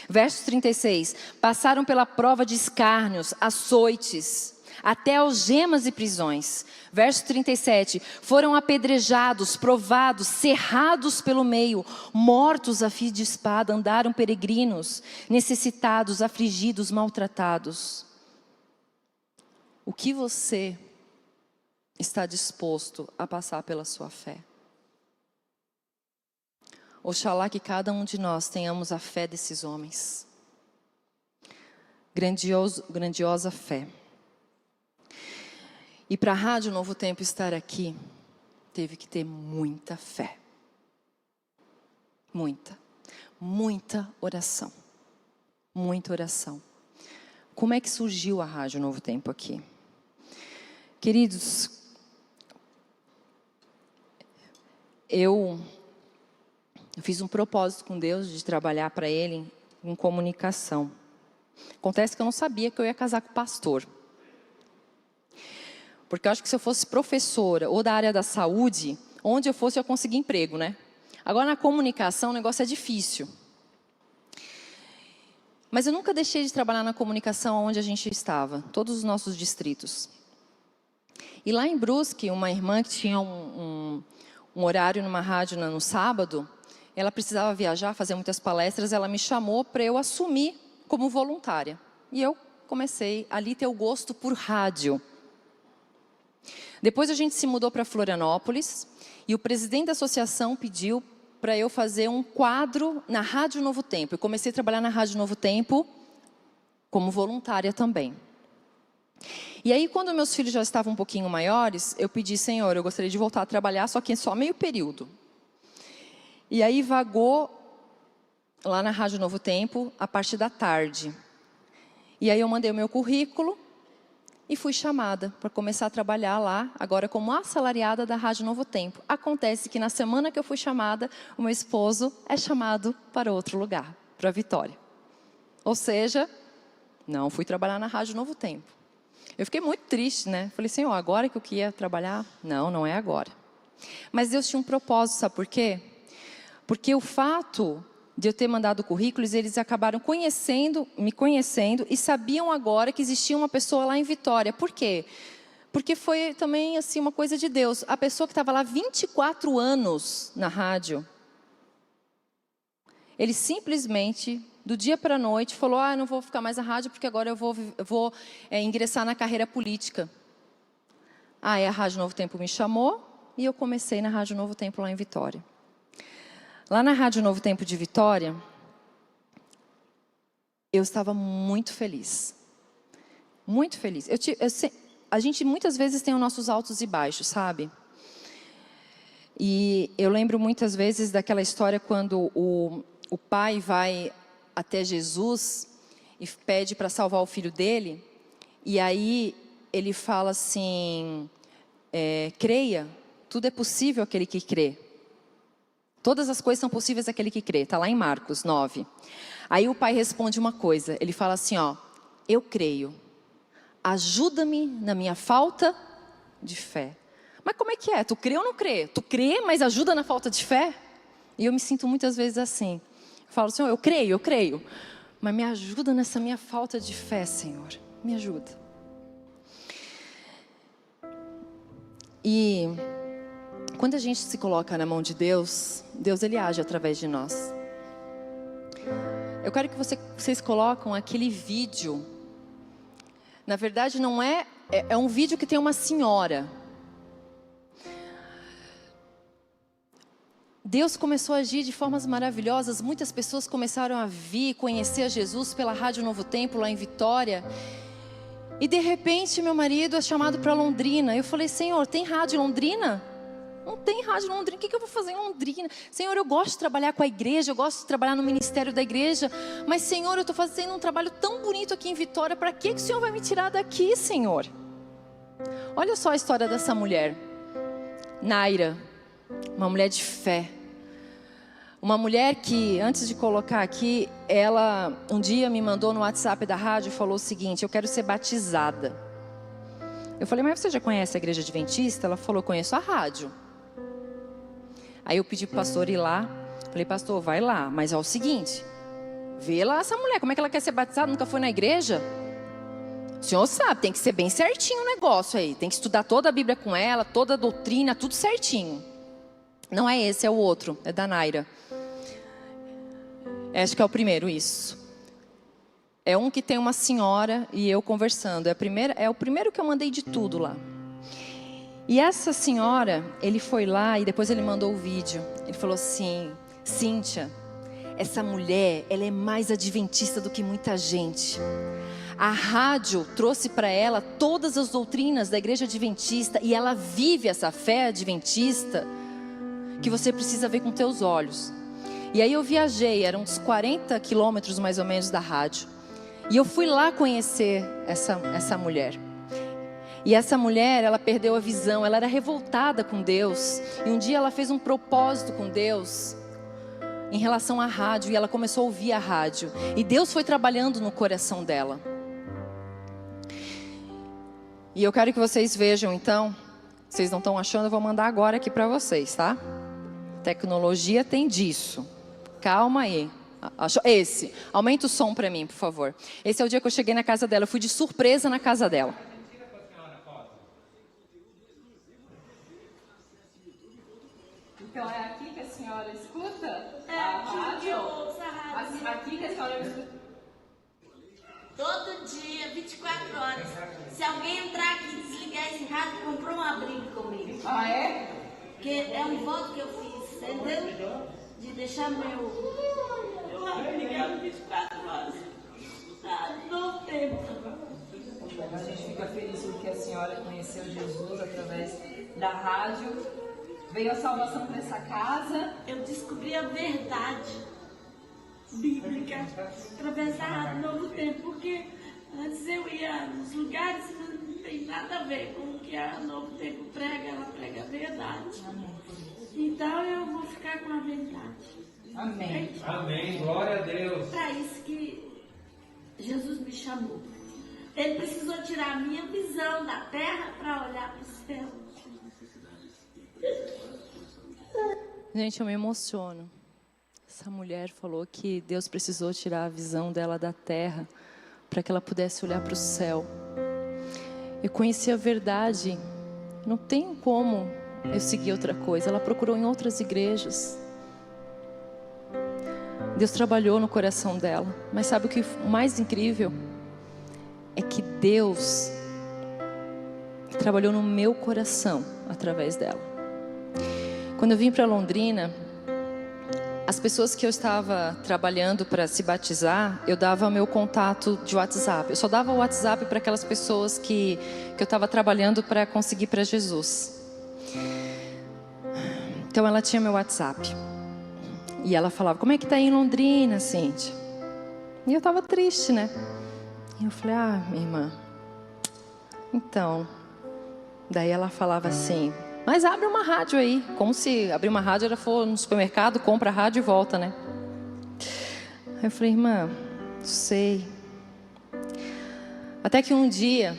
Verso 36, passaram pela prova de escárnios, açoites, até algemas e prisões. Verso 37, foram apedrejados, provados, cerrados pelo meio, mortos a fio de espada, andaram peregrinos, necessitados, afligidos, maltratados. O que você está disposto a passar pela sua fé? Oxalá que cada um de nós tenhamos a fé desses homens. Grandiosa fé. E para a Rádio Novo Tempo estar aqui, teve que ter muita fé. Muita oração. Muita oração. Como é que surgiu a Rádio Novo Tempo aqui? Queridos, eu fiz um propósito com Deus de trabalhar para Ele em comunicação. Acontece que eu não sabia que eu ia casar com pastor. Porque eu acho que se eu fosse professora ou da área da saúde, onde eu fosse eu conseguia emprego, né? Agora na comunicação o negócio é difícil. Mas eu nunca deixei de trabalhar na comunicação onde a gente estava, todos os nossos distritos. E lá em Brusque, uma irmã que tinha um horário numa rádio no sábado, ela precisava viajar, fazer muitas palestras, ela me chamou para eu assumir como voluntária. E eu comecei ali a ter o gosto por rádio. Depois a gente se mudou para Florianópolis e o presidente da associação pediu para eu fazer um quadro na Rádio Novo Tempo. Eu comecei a trabalhar na Rádio Novo Tempo como voluntária também. E aí, quando meus filhos já estavam um pouquinho maiores, eu pedi, Senhor, eu gostaria de voltar a trabalhar, só que só meio período. E aí vagou lá na Rádio Novo Tempo a parte da tarde. E aí eu mandei o meu currículo e fui chamada para começar a trabalhar lá, agora como assalariada da Rádio Novo Tempo. Acontece que na semana que eu fui chamada, o meu esposo é chamado para outro lugar, para Vitória. Ou seja, não fui trabalhar na Rádio Novo Tempo. Eu fiquei muito triste, né? Falei, Senhor, agora que eu queria trabalhar? Não, não é agora. Mas Deus tinha um propósito, sabe por quê? Porque o fato de eu ter mandado currículos, eles acabaram me conhecendo e sabiam agora que existia uma pessoa lá em Vitória. Por quê? Porque foi também assim uma coisa de Deus. A pessoa que estava lá 24 anos na rádio, ele simplesmente, do dia para a noite, falou, não vou ficar mais na rádio porque agora eu vou ingressar na carreira política. Aí a Rádio Novo Tempo me chamou e eu comecei na Rádio Novo Tempo lá em Vitória. Lá na Rádio Novo Tempo de Vitória, eu estava muito feliz. Muito feliz. A gente muitas vezes tem os nossos altos e baixos, sabe? E eu lembro muitas vezes daquela história quando o pai vai até Jesus e pede para salvar o filho dele. E aí ele fala assim, creia, tudo é possível àquele que crê. Todas as coisas são possíveis àquele que crê. Está lá em Marcos 9. Aí o pai responde uma coisa. Ele fala assim, eu creio. Ajuda-me na minha falta de fé. Mas como é que é? Tu crê ou não crê? Tu crê, mas ajuda na falta de fé? E eu me sinto muitas vezes assim. Eu falo, Senhor, eu creio. Mas me ajuda nessa minha falta de fé, Senhor. Me ajuda. E quando a gente se coloca na mão de Deus, Deus ele age através de nós. Eu quero que vocês colocam aquele vídeo. Na verdade não é um vídeo que tem uma senhora. Deus começou a agir de formas maravilhosas. Muitas pessoas começaram a vir, conhecer a Jesus pela Rádio Novo Tempo lá em Vitória. E de repente meu marido é chamado para Londrina. Eu falei, Senhor, tem rádio em Londrina? Não tem rádio em Londrina, o que eu vou fazer em Londrina? Senhor, eu gosto de trabalhar com a igreja, eu gosto de trabalhar no ministério da igreja. Mas Senhor, eu estou fazendo um trabalho tão bonito aqui em Vitória. Para que o Senhor vai me tirar daqui, Senhor? Olha só a história dessa mulher, Naira, uma mulher de fé. Uma mulher que, antes de colocar aqui, ela um dia me mandou no WhatsApp da rádio e falou o seguinte: eu quero ser batizada. Eu falei, mas você já conhece a igreja adventista? Ela falou, conheço a rádio. Aí eu pedi para o pastor ir lá. Falei, pastor, vai lá, mas é o seguinte, vê lá essa mulher, como é que ela quer ser batizada? Nunca foi na igreja? O senhor sabe, tem que ser bem certinho o negócio aí. Tem que estudar toda a Bíblia com ela, toda a doutrina, tudo certinho. Não é esse, é o outro, é da Naira. Acho que é o primeiro, isso. É um que tem uma senhora e eu conversando. É o primeiro que eu mandei de tudo lá. E essa senhora, ele foi lá e depois ele mandou o vídeo. Ele falou assim, Cíntia, essa mulher, ela é mais adventista do que muita gente. A rádio trouxe para ela todas as doutrinas da igreja adventista e ela vive essa fé adventista que você precisa ver com teus olhos. E aí eu viajei, eram uns 40 quilômetros mais ou menos da rádio. E eu fui lá conhecer essa mulher. E essa mulher, ela perdeu a visão, ela era revoltada com Deus. E um dia ela fez um propósito com Deus em relação à rádio. E ela começou a ouvir a rádio. E Deus foi trabalhando no coração dela. E eu quero que vocês vejam então. Vocês não estão achando, eu vou mandar agora aqui para vocês, tá? Tecnologia tem disso. Calma aí. Esse, aumenta o som para mim, por favor. Esse é o dia que eu cheguei na casa dela. Eu fui de surpresa na casa dela. Então é aqui que a senhora escuta? É aqui que eu ouço a rádio. Aqui que a senhora escuta? Todo dia, 24 horas. Se alguém entrar aqui e desligar esse rádio, comprou uma briga comigo. Ah, é? Porque é um voto que eu fiz, entendeu? De deixar meu rádio ligado 24 horas. Não tempo. A gente fica feliz porque a senhora conheceu Jesus através da rádio. Veio a salvação para essa casa. Eu descobri a verdade bíblica através da Rádio Novo Tempo, porque antes eu ia nos lugares e não tem nada a ver com o que a Novo Tempo prega, ela prega a verdade. Então eu vou ficar com a verdade. Amém. Amém, glória a Deus. Para isso que Jesus me chamou. Ele precisou tirar a minha visão da terra para olhar para o céu. Gente, eu me emociono. Essa mulher falou que Deus precisou tirar a visão dela da terra para que ela pudesse olhar para o céu. Eu conheci a verdade. Não tem como eu seguir outra coisa. Ela procurou em outras igrejas. Deus trabalhou no coração dela. Mas sabe o que o mais incrível? É que Deus trabalhou no meu coração através dela. Quando eu vim para Londrina, as pessoas que eu estava trabalhando para se batizar, eu dava meu contato de WhatsApp. Eu só dava o WhatsApp para aquelas pessoas que eu estava trabalhando para conseguir para Jesus. Então ela tinha meu WhatsApp. E ela falava, como é que tá aí em Londrina, Cíntia? E eu estava triste, né? E eu falei, minha irmã, então. Daí ela falava assim, mas abre uma rádio aí. Como se abrir uma rádio era for no supermercado, compra a rádio e volta, né? Aí eu falei, irmã, sei. Até que um dia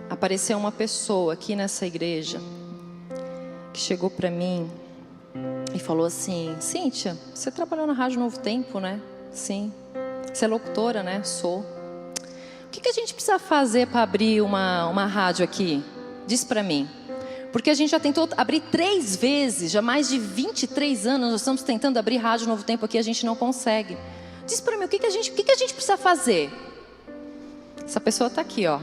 apareceu uma pessoa aqui nessa igreja que chegou para mim e falou assim, Cíntia, você trabalhou na Rádio Novo Tempo, né? Sim. Você é locutora, né? Sou. O que a gente precisa fazer para abrir uma rádio aqui? Diz para mim. Porque a gente já tentou abrir 3 vezes, já mais de 23 anos nós estamos tentando abrir Rádio Novo Tempo aqui, a gente não consegue. Diz para mim, o que a gente precisa fazer? Essa pessoa está aqui, ó.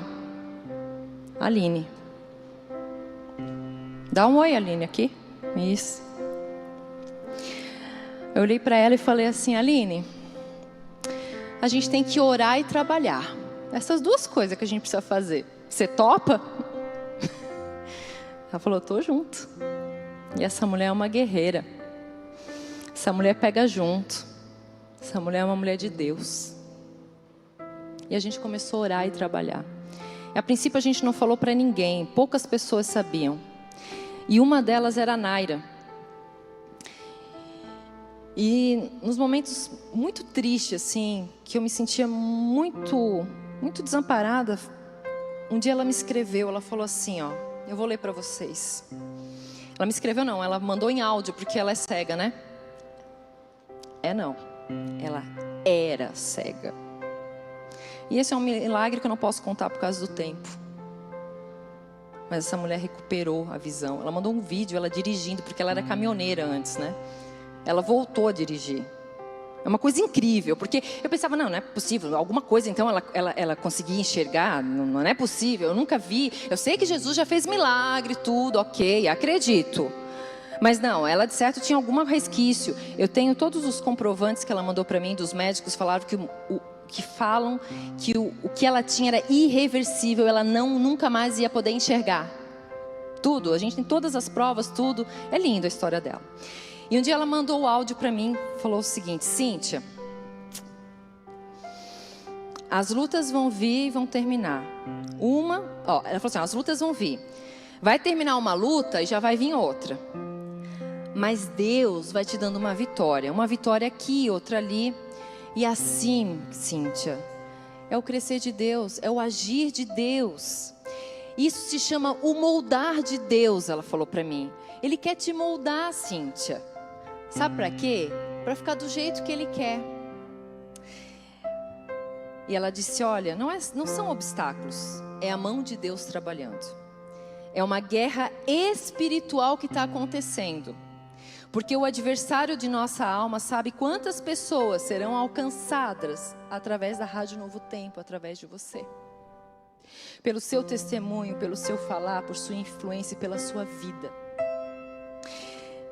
Aline. Dá um oi, Aline, aqui. Isso. Eu olhei para ela e falei assim, Aline, a gente tem que orar e trabalhar. Essas 2 coisas que a gente precisa fazer. Você topa? Ela falou, tô junto. E essa mulher é uma guerreira. Essa mulher pega junto. Essa mulher é uma mulher de Deus. E a gente começou a orar e trabalhar. E a princípio a gente não falou para ninguém. Poucas pessoas sabiam. E uma delas era a Naira. E nos momentos muito tristes, assim, que eu me sentia muito desamparada, um dia ela me escreveu, ela falou assim, ó, eu vou ler para vocês. Ela me escreveu não, ela mandou em áudio, porque ela é cega, né? Não, ela era cega. E esse é um milagre que eu não posso contar por causa do tempo. Mas essa mulher recuperou a visão. Ela mandou um vídeo, ela dirigindo, porque ela era caminhoneira antes, né? Ela voltou a dirigir. É uma coisa incrível, porque eu pensava, não é possível, alguma coisa então ela conseguia enxergar, não é possível, eu nunca vi. Eu sei que Jesus já fez milagre, tudo, ok, acredito. Mas não, ela de certo tinha algum resquício. Eu tenho todos os comprovantes que ela mandou para mim, dos médicos, falaram que falam que o que ela tinha era irreversível, ela nunca mais ia poder enxergar. Tudo, a gente tem todas as provas, tudo. É linda a história dela. E um dia ela mandou o áudio para mim, falou o seguinte, Cíntia, as lutas vão vir e vão terminar. Ela falou assim, as lutas vão vir. Vai terminar uma luta e já vai vir outra. Mas Deus vai te dando uma vitória aqui, outra ali. E assim, Cíntia, é o crescer de Deus, é o agir de Deus. Isso se chama o moldar de Deus, ela falou para mim. Ele quer te moldar, Cíntia. Sabe para quê? Para ficar do jeito que Ele quer. E ela disse, olha, não são obstáculos, é a mão de Deus trabalhando. É uma guerra espiritual que está acontecendo. Porque o adversário de nossa alma sabe quantas pessoas serão alcançadas através da Rádio Novo Tempo, através de você. Pelo seu testemunho, pelo seu falar, por sua influência e pela sua vida.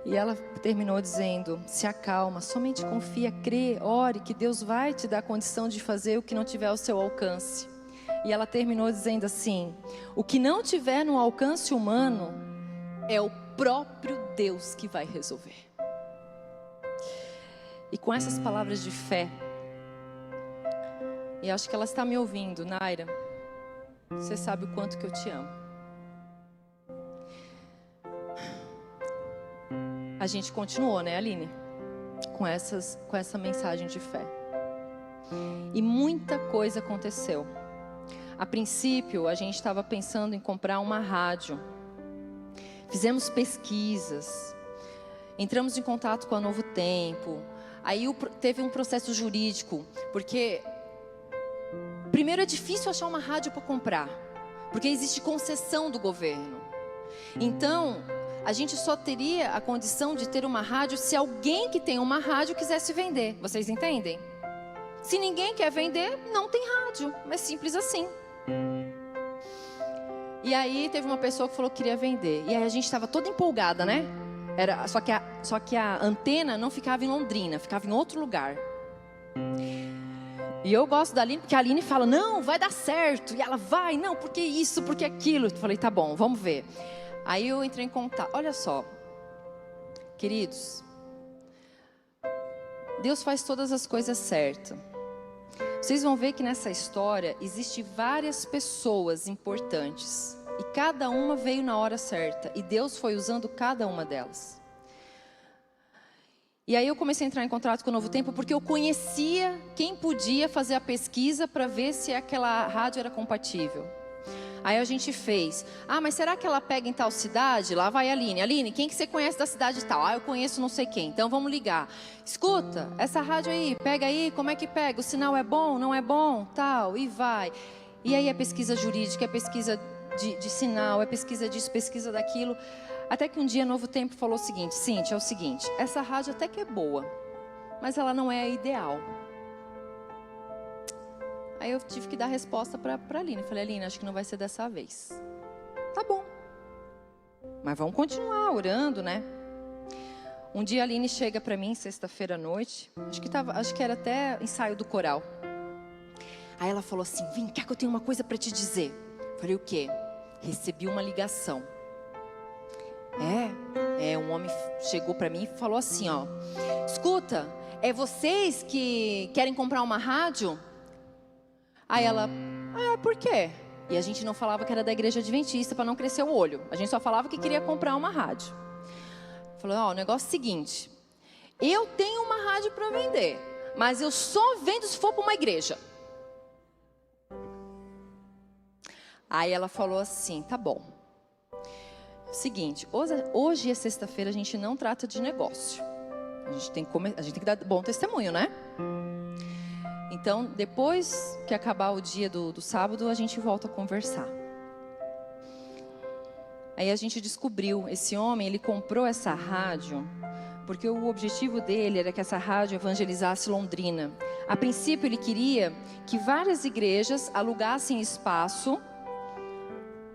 E ela terminou dizendo, se acalma, somente confia, crê, ore, que Deus vai te dar condição de fazer o que não tiver ao seu alcance. E ela terminou dizendo assim, o que não tiver no alcance humano, é o próprio Deus que vai resolver. E com essas palavras de fé, e acho que ela está me ouvindo, Naira, você sabe o quanto que eu te amo. A gente continuou, né, Aline? Com essa mensagem de fé. E muita coisa aconteceu. A princípio, a gente estava pensando em comprar uma rádio. Fizemos pesquisas. Entramos em contato com a Novo Tempo. Aí teve um processo jurídico. Porque, primeiro, é difícil achar uma rádio para comprar. Porque existe concessão do governo. Então, a gente só teria a condição de ter uma rádio se alguém que tem uma rádio quisesse vender. Vocês entendem? Se ninguém quer vender, não tem rádio. É simples assim. E aí teve uma pessoa que falou que queria vender. E aí a gente estava toda empolgada, né? Só que a antena não ficava em Londrina, ficava em outro lugar. E eu gosto da Aline, porque a Aline fala, não, vai dar certo. E ela vai, não, porque isso, porque aquilo. Eu falei, tá bom, vamos ver. Aí eu entrei em contato. Olha só, queridos, Deus faz todas as coisas certas. Vocês vão ver que nessa história existem várias pessoas importantes. E cada uma veio na hora certa. E Deus foi usando cada uma delas. E aí eu comecei a entrar em contato com o Novo Tempo, porque eu conhecia quem podia fazer a pesquisa para ver se aquela rádio era compatível. Aí a gente fez, mas será que ela pega em tal cidade? Lá vai a Aline. Aline, quem que você conhece da cidade tal? Eu conheço não sei quem, então vamos ligar. Escuta, essa rádio aí, pega aí, como é que pega? O sinal é bom, não é bom? Tal, e vai. E aí a pesquisa jurídica, a pesquisa de sinal, é pesquisa disso, pesquisa daquilo. Até que um dia Novo Tempo falou o seguinte: Cíntia, é o seguinte, essa rádio até que é boa, mas ela não é a ideal. Aí eu tive que dar resposta para a Aline. Falei, Aline, acho que não vai ser dessa vez. Tá bom. Mas vamos continuar orando, né? Um dia a Aline chega para mim, sexta-feira à noite. Acho que era até ensaio do coral. Aí ela falou assim, vem cá que eu tenho uma coisa para te dizer. Falei, o quê? Recebi uma ligação. Um homem chegou para mim e falou assim, ó. Escuta, é vocês que querem comprar uma rádio? Aí ela, por quê? E a gente não falava que era da igreja adventista para não crescer o olho. A gente só falava que queria comprar uma rádio. Falou, o negócio é o seguinte. Eu tenho uma rádio para vender, mas eu só vendo se for para uma igreja. Aí ela falou assim, tá bom. Seguinte, hoje é sexta-feira, a gente não trata de negócio. A gente tem que dar bom testemunho, né? Então, depois que acabar o dia do sábado, a gente volta a conversar. Aí a gente descobriu, esse homem, ele comprou essa rádio, porque o objetivo dele era que essa rádio evangelizasse Londrina. A princípio, ele queria que várias igrejas alugassem espaço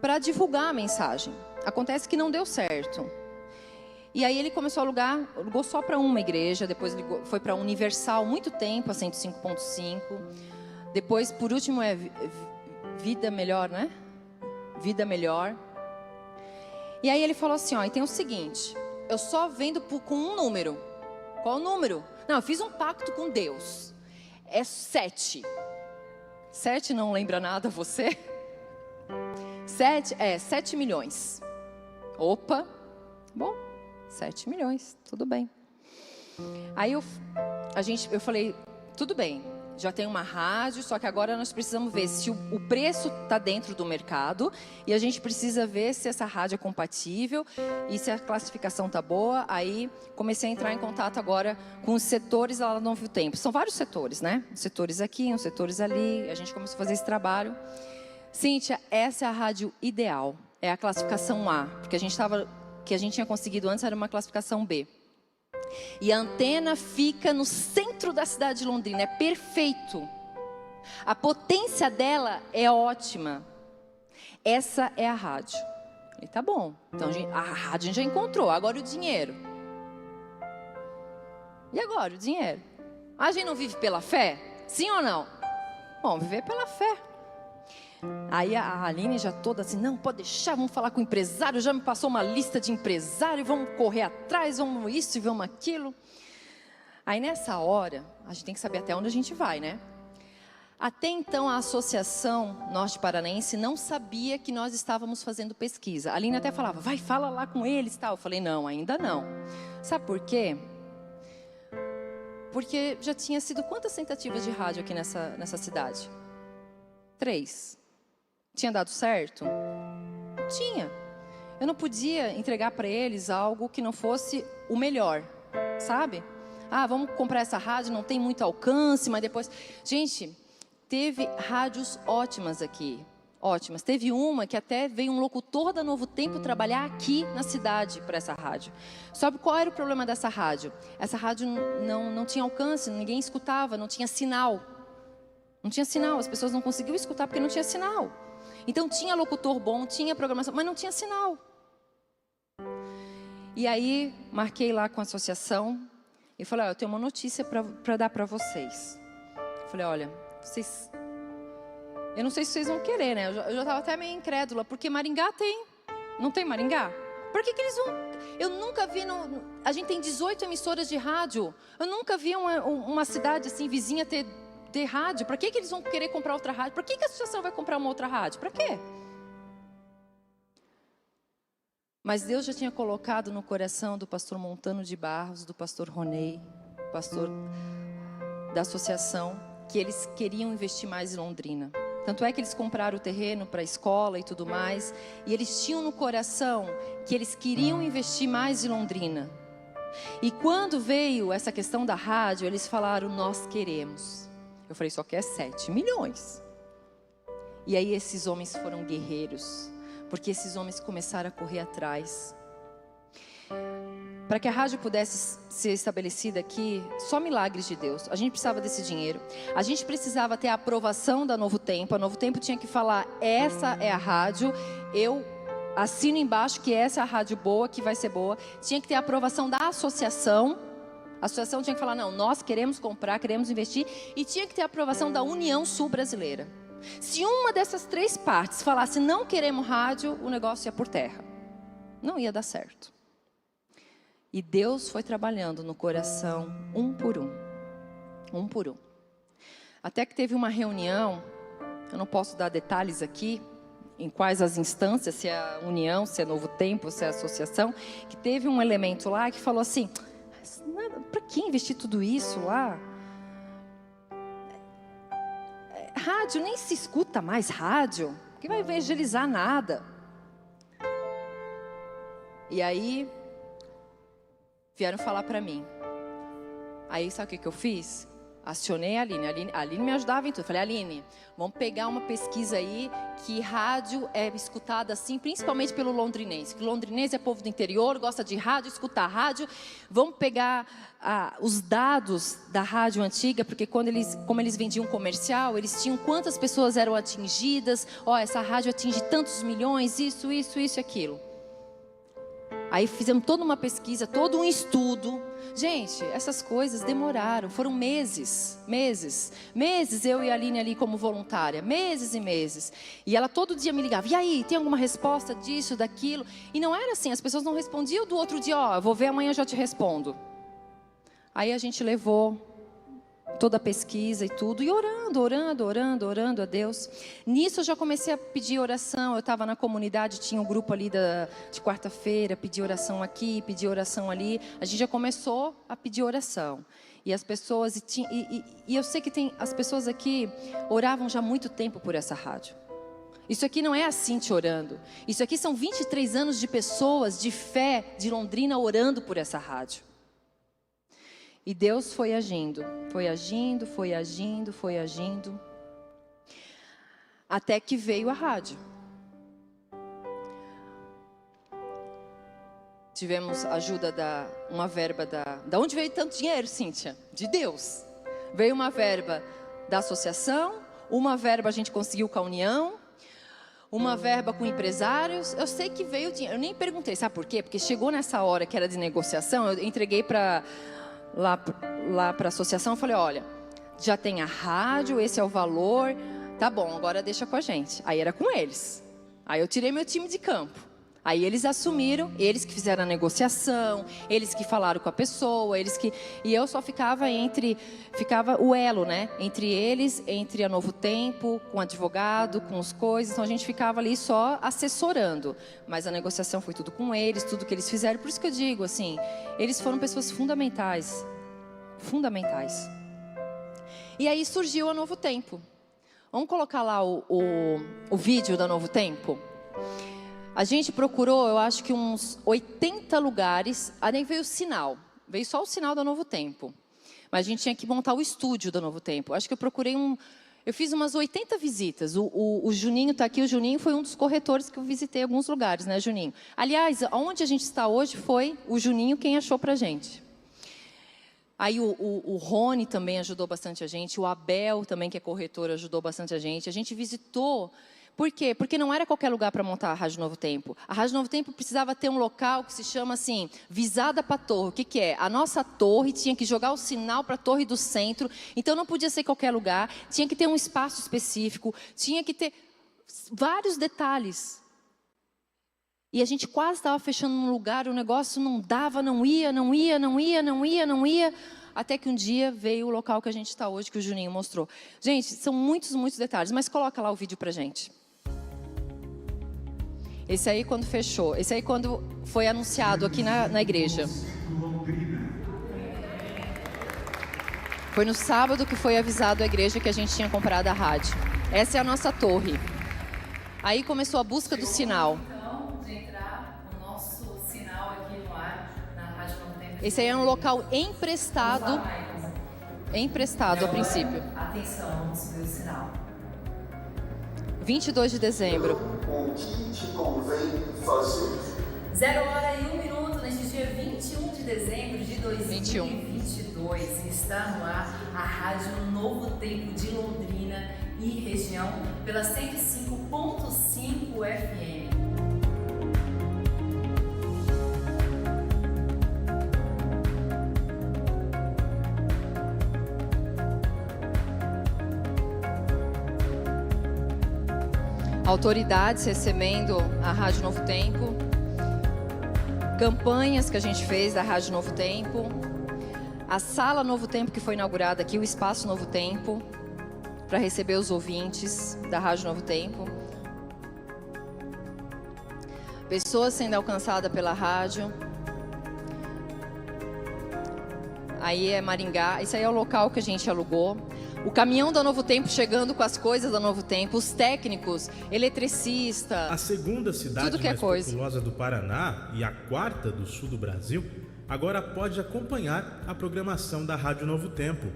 para divulgar a mensagem. Acontece que não deu certo. E aí ele começou a alugou só para uma igreja, depois ele foi para a Universal muito tempo, a 105.5. Depois, por último, Vida Melhor, né? Vida Melhor. E aí ele falou assim, e tem o seguinte, eu só vendo com um número. Qual o número? Não, eu fiz um pacto com Deus. É 7. 7 não lembra nada a você? 7 milhões. Opa, bom. 7 milhões, tudo bem. Aí eu falei, tudo bem, já tem uma rádio, só que agora nós precisamos ver se o preço está dentro do mercado e a gente precisa ver se essa rádio é compatível e se a classificação está boa. Aí comecei a entrar em contato agora com os setores lá no Novo Tempo. São vários setores, né? Uns setores aqui, uns setores ali. A gente começou a fazer esse trabalho. Cíntia, essa é a rádio ideal, é a classificação A, porque que a gente tinha conseguido antes era uma classificação B. E a antena fica no centro da cidade de Londrina, é perfeito. A potência dela é ótima. Essa é a rádio. E tá bom, então a rádio a gente já encontrou, agora o dinheiro. E agora o dinheiro? A gente não vive pela fé? Sim ou não? Bom, viver pela fé. Aí a Aline já toda assim, não, pode deixar, vamos falar com o empresário, já me passou uma lista de empresário, vamos correr atrás, vamos isso e vamos aquilo. Aí nessa hora, a gente tem que saber até onde a gente vai, né? Até então a Associação Norte Paranaense não sabia que nós estávamos fazendo pesquisa. A Aline até falava, fala lá com eles e tal. Eu falei, não, ainda não. Sabe por quê? Porque já tinha sido quantas tentativas de rádio aqui nessa cidade? 3. Tinha dado certo? Tinha. Eu não podia entregar para eles algo que não fosse o melhor, sabe? Vamos comprar essa rádio, não tem muito alcance, mas depois... Gente, teve rádios ótimas aqui, ótimas. Teve uma que até veio um locutor da Novo Tempo trabalhar aqui na cidade para essa rádio. Sabe qual era o problema dessa rádio? Essa rádio não tinha alcance, ninguém escutava, não tinha sinal. Não tinha sinal, as pessoas não conseguiam escutar porque não tinha sinal. Então tinha locutor bom, tinha programação, mas não tinha sinal. E aí marquei lá com a associação e falei, eu tenho uma notícia para dar para vocês. Falei, olha, eu não sei se vocês vão querer, né? Eu já estava até meio incrédula, porque Maringá não tem Maringá? Por que eles vão... Eu nunca vi, a gente tem 18 emissoras de rádio, eu nunca vi uma cidade assim, vizinha ter rádio. Para que eles vão querer comprar outra rádio? Para que a associação vai comprar uma outra rádio? Para quê? Mas Deus já tinha colocado no coração do pastor Montano de Barros, do pastor Ronei, pastor da associação, que eles queriam investir mais em Londrina. Tanto é que eles compraram o terreno para a escola e tudo mais, e eles tinham no coração que eles queriam investir mais em Londrina. E quando veio essa questão da rádio, eles falaram, nós queremos. Eu falei, só que é 7 milhões. E aí esses homens foram guerreiros. porque esses homens começaram a correr atrás. Para que a rádio pudesse ser estabelecida aqui, só milagres de Deus. A gente precisava desse dinheiro. A gente precisava ter a aprovação da Novo Tempo. A Novo Tempo tinha que falar, essa é a rádio, eu assino embaixo que essa é a rádio boa, que vai ser boa. Tinha que ter a aprovação da associação. A associação tinha que falar, não, nós queremos comprar, queremos investir. E tinha que ter a aprovação da União Sul Brasileira. Se uma dessas 3 partes falasse, não queremos rádio, o negócio ia por terra. Não ia dar certo. E Deus foi trabalhando no coração, um por um. Até que teve uma reunião, eu não posso dar detalhes aqui, em quais as instâncias, se é a União, se é Novo Tempo, se é a Associação, que teve um elemento lá que falou assim, para que investir tudo isso lá? Rádio, nem se escuta mais rádio, que vai evangelizar nada. E aí vieram falar para mim. Aí sabe o que eu fiz? Acionei a Aline. A Aline me ajudava em tudo. Falei, Aline, vamos pegar uma pesquisa aí que rádio é escutada assim, principalmente pelo londrinense. Que o londrinense é povo do interior, gosta de rádio, escutar rádio. Vamos pegar os dados da rádio antiga, porque como eles vendiam comercial, eles tinham quantas pessoas eram atingidas. Essa rádio atinge tantos milhões, isso e aquilo. Aí fizemos toda uma pesquisa, todo um estudo. Gente, essas coisas demoraram, foram meses, eu e a Aline ali como voluntária, meses e meses. E ela todo dia me ligava, e aí, tem alguma resposta disso, daquilo? E não era assim, as pessoas não respondiam do outro dia, eu vou ver amanhã, já te respondo. Aí a gente levou toda a pesquisa e tudo, e orando a Deus. Nisso eu já comecei a pedir oração. Eu estava na comunidade, tinha um grupo ali de quarta-feira, pedi oração aqui, pedi oração ali. A gente já começou a pedir oração. E as pessoas, e eu sei que as pessoas aqui oravam já há muito tempo por essa rádio. Isso aqui não é assim te orando. Isso aqui são 23 anos de pessoas de fé de Londrina orando por essa rádio. E Deus foi agindo. Até que veio a rádio. Tivemos ajuda uma verba da onde veio tanto dinheiro, Cíntia? De Deus. Veio uma verba da associação, uma verba a gente conseguiu com a União, uma verba com empresários. Eu sei que veio dinheiro. Eu nem perguntei, sabe por quê? Porque chegou nessa hora que era de negociação, eu entreguei lá para a associação, eu falei, olha, já tem a rádio, esse é o valor, tá bom, agora deixa com a gente. Aí era com eles. Aí eu tirei meu time de campo. Aí eles assumiram, eles que fizeram a negociação, eles que falaram com a pessoa, e eu só ficava o elo, né? Entre eles, entre a Novo Tempo, com o advogado, com as coisas. Então a gente ficava ali só assessorando. Mas a negociação foi tudo com eles, tudo que eles fizeram. Por isso que eu digo, assim, eles foram pessoas fundamentais. E aí surgiu a Novo Tempo. Vamos colocar lá o vídeo da Novo Tempo? A gente procurou, eu acho que uns 80 lugares. Aí veio o sinal. Veio só o sinal da Novo Tempo. Mas a gente tinha que montar o estúdio da Novo Tempo. Acho que eu procurei eu fiz umas 80 visitas. O Juninho está aqui. O Juninho foi um dos corretores que eu visitei alguns lugares, né, Juninho? Aliás, onde a gente está hoje foi o Juninho quem achou pra gente. Aí o Rony também ajudou bastante a gente. O Abel também, que é corretor, ajudou bastante a gente. A gente visitou. Por quê? Porque não era qualquer lugar para montar a Rádio Novo Tempo. A Rádio Novo Tempo precisava ter um local que se chama assim, visada para a torre. O que é? A nossa torre tinha que jogar o sinal para a torre do centro. Então não podia ser qualquer lugar. Tinha que ter um espaço específico. Tinha que ter vários detalhes. E a gente quase estava fechando um lugar, o negócio não dava, não ia. Até que um dia veio o local que a gente está hoje, que o Juninho mostrou. Gente, são muitos detalhes, mas coloca lá o vídeo pra gente. Esse aí quando fechou, esse aí quando foi anunciado aqui na igreja. Foi no sábado que foi avisado a igreja que a gente tinha comprado a rádio. Essa é a nossa torre. Aí começou a busca do sinal. Então, de entrar o nosso sinal aqui no ar, na Rádio Novo Tempo. Esse aí é um local emprestado a princípio. Atenção, vamos subir o sinal. 22 de dezembro. o que te convém fazer. 0h01 neste dia 21 de dezembro de 2022. Está no ar a Rádio Novo Tempo de Londrina e região pela 105.5 FM. Autoridades recebendo a Rádio Novo Tempo, campanhas que a gente fez da Rádio Novo Tempo, a Sala Novo Tempo que foi inaugurada aqui, o Espaço Novo Tempo, para receber os ouvintes da Rádio Novo Tempo, pessoas sendo alcançadas pela rádio. Aí é Maringá, isso aí é o local que a gente alugou. O caminhão da Novo Tempo chegando com as coisas da Novo Tempo, os técnicos, eletricista, a segunda cidade tudo que mais é coisa. populosa do Paraná e a quarta do sul do Brasil, agora pode acompanhar a programação da Rádio Novo Tempo.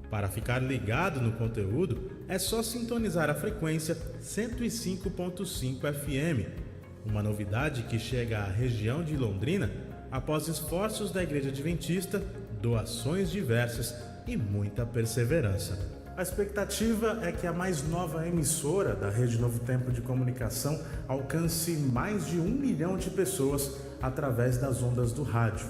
Para ficar ligado no conteúdo, é só sintonizar a frequência 105.5 FM, uma novidade que chega à região de Londrina após esforços da Igreja Adventista, doações diversas e muita perseverança. A expectativa é que a mais nova emissora da Rede Novo Tempo de Comunicação alcance mais de 1 milhão de pessoas através das ondas do rádio.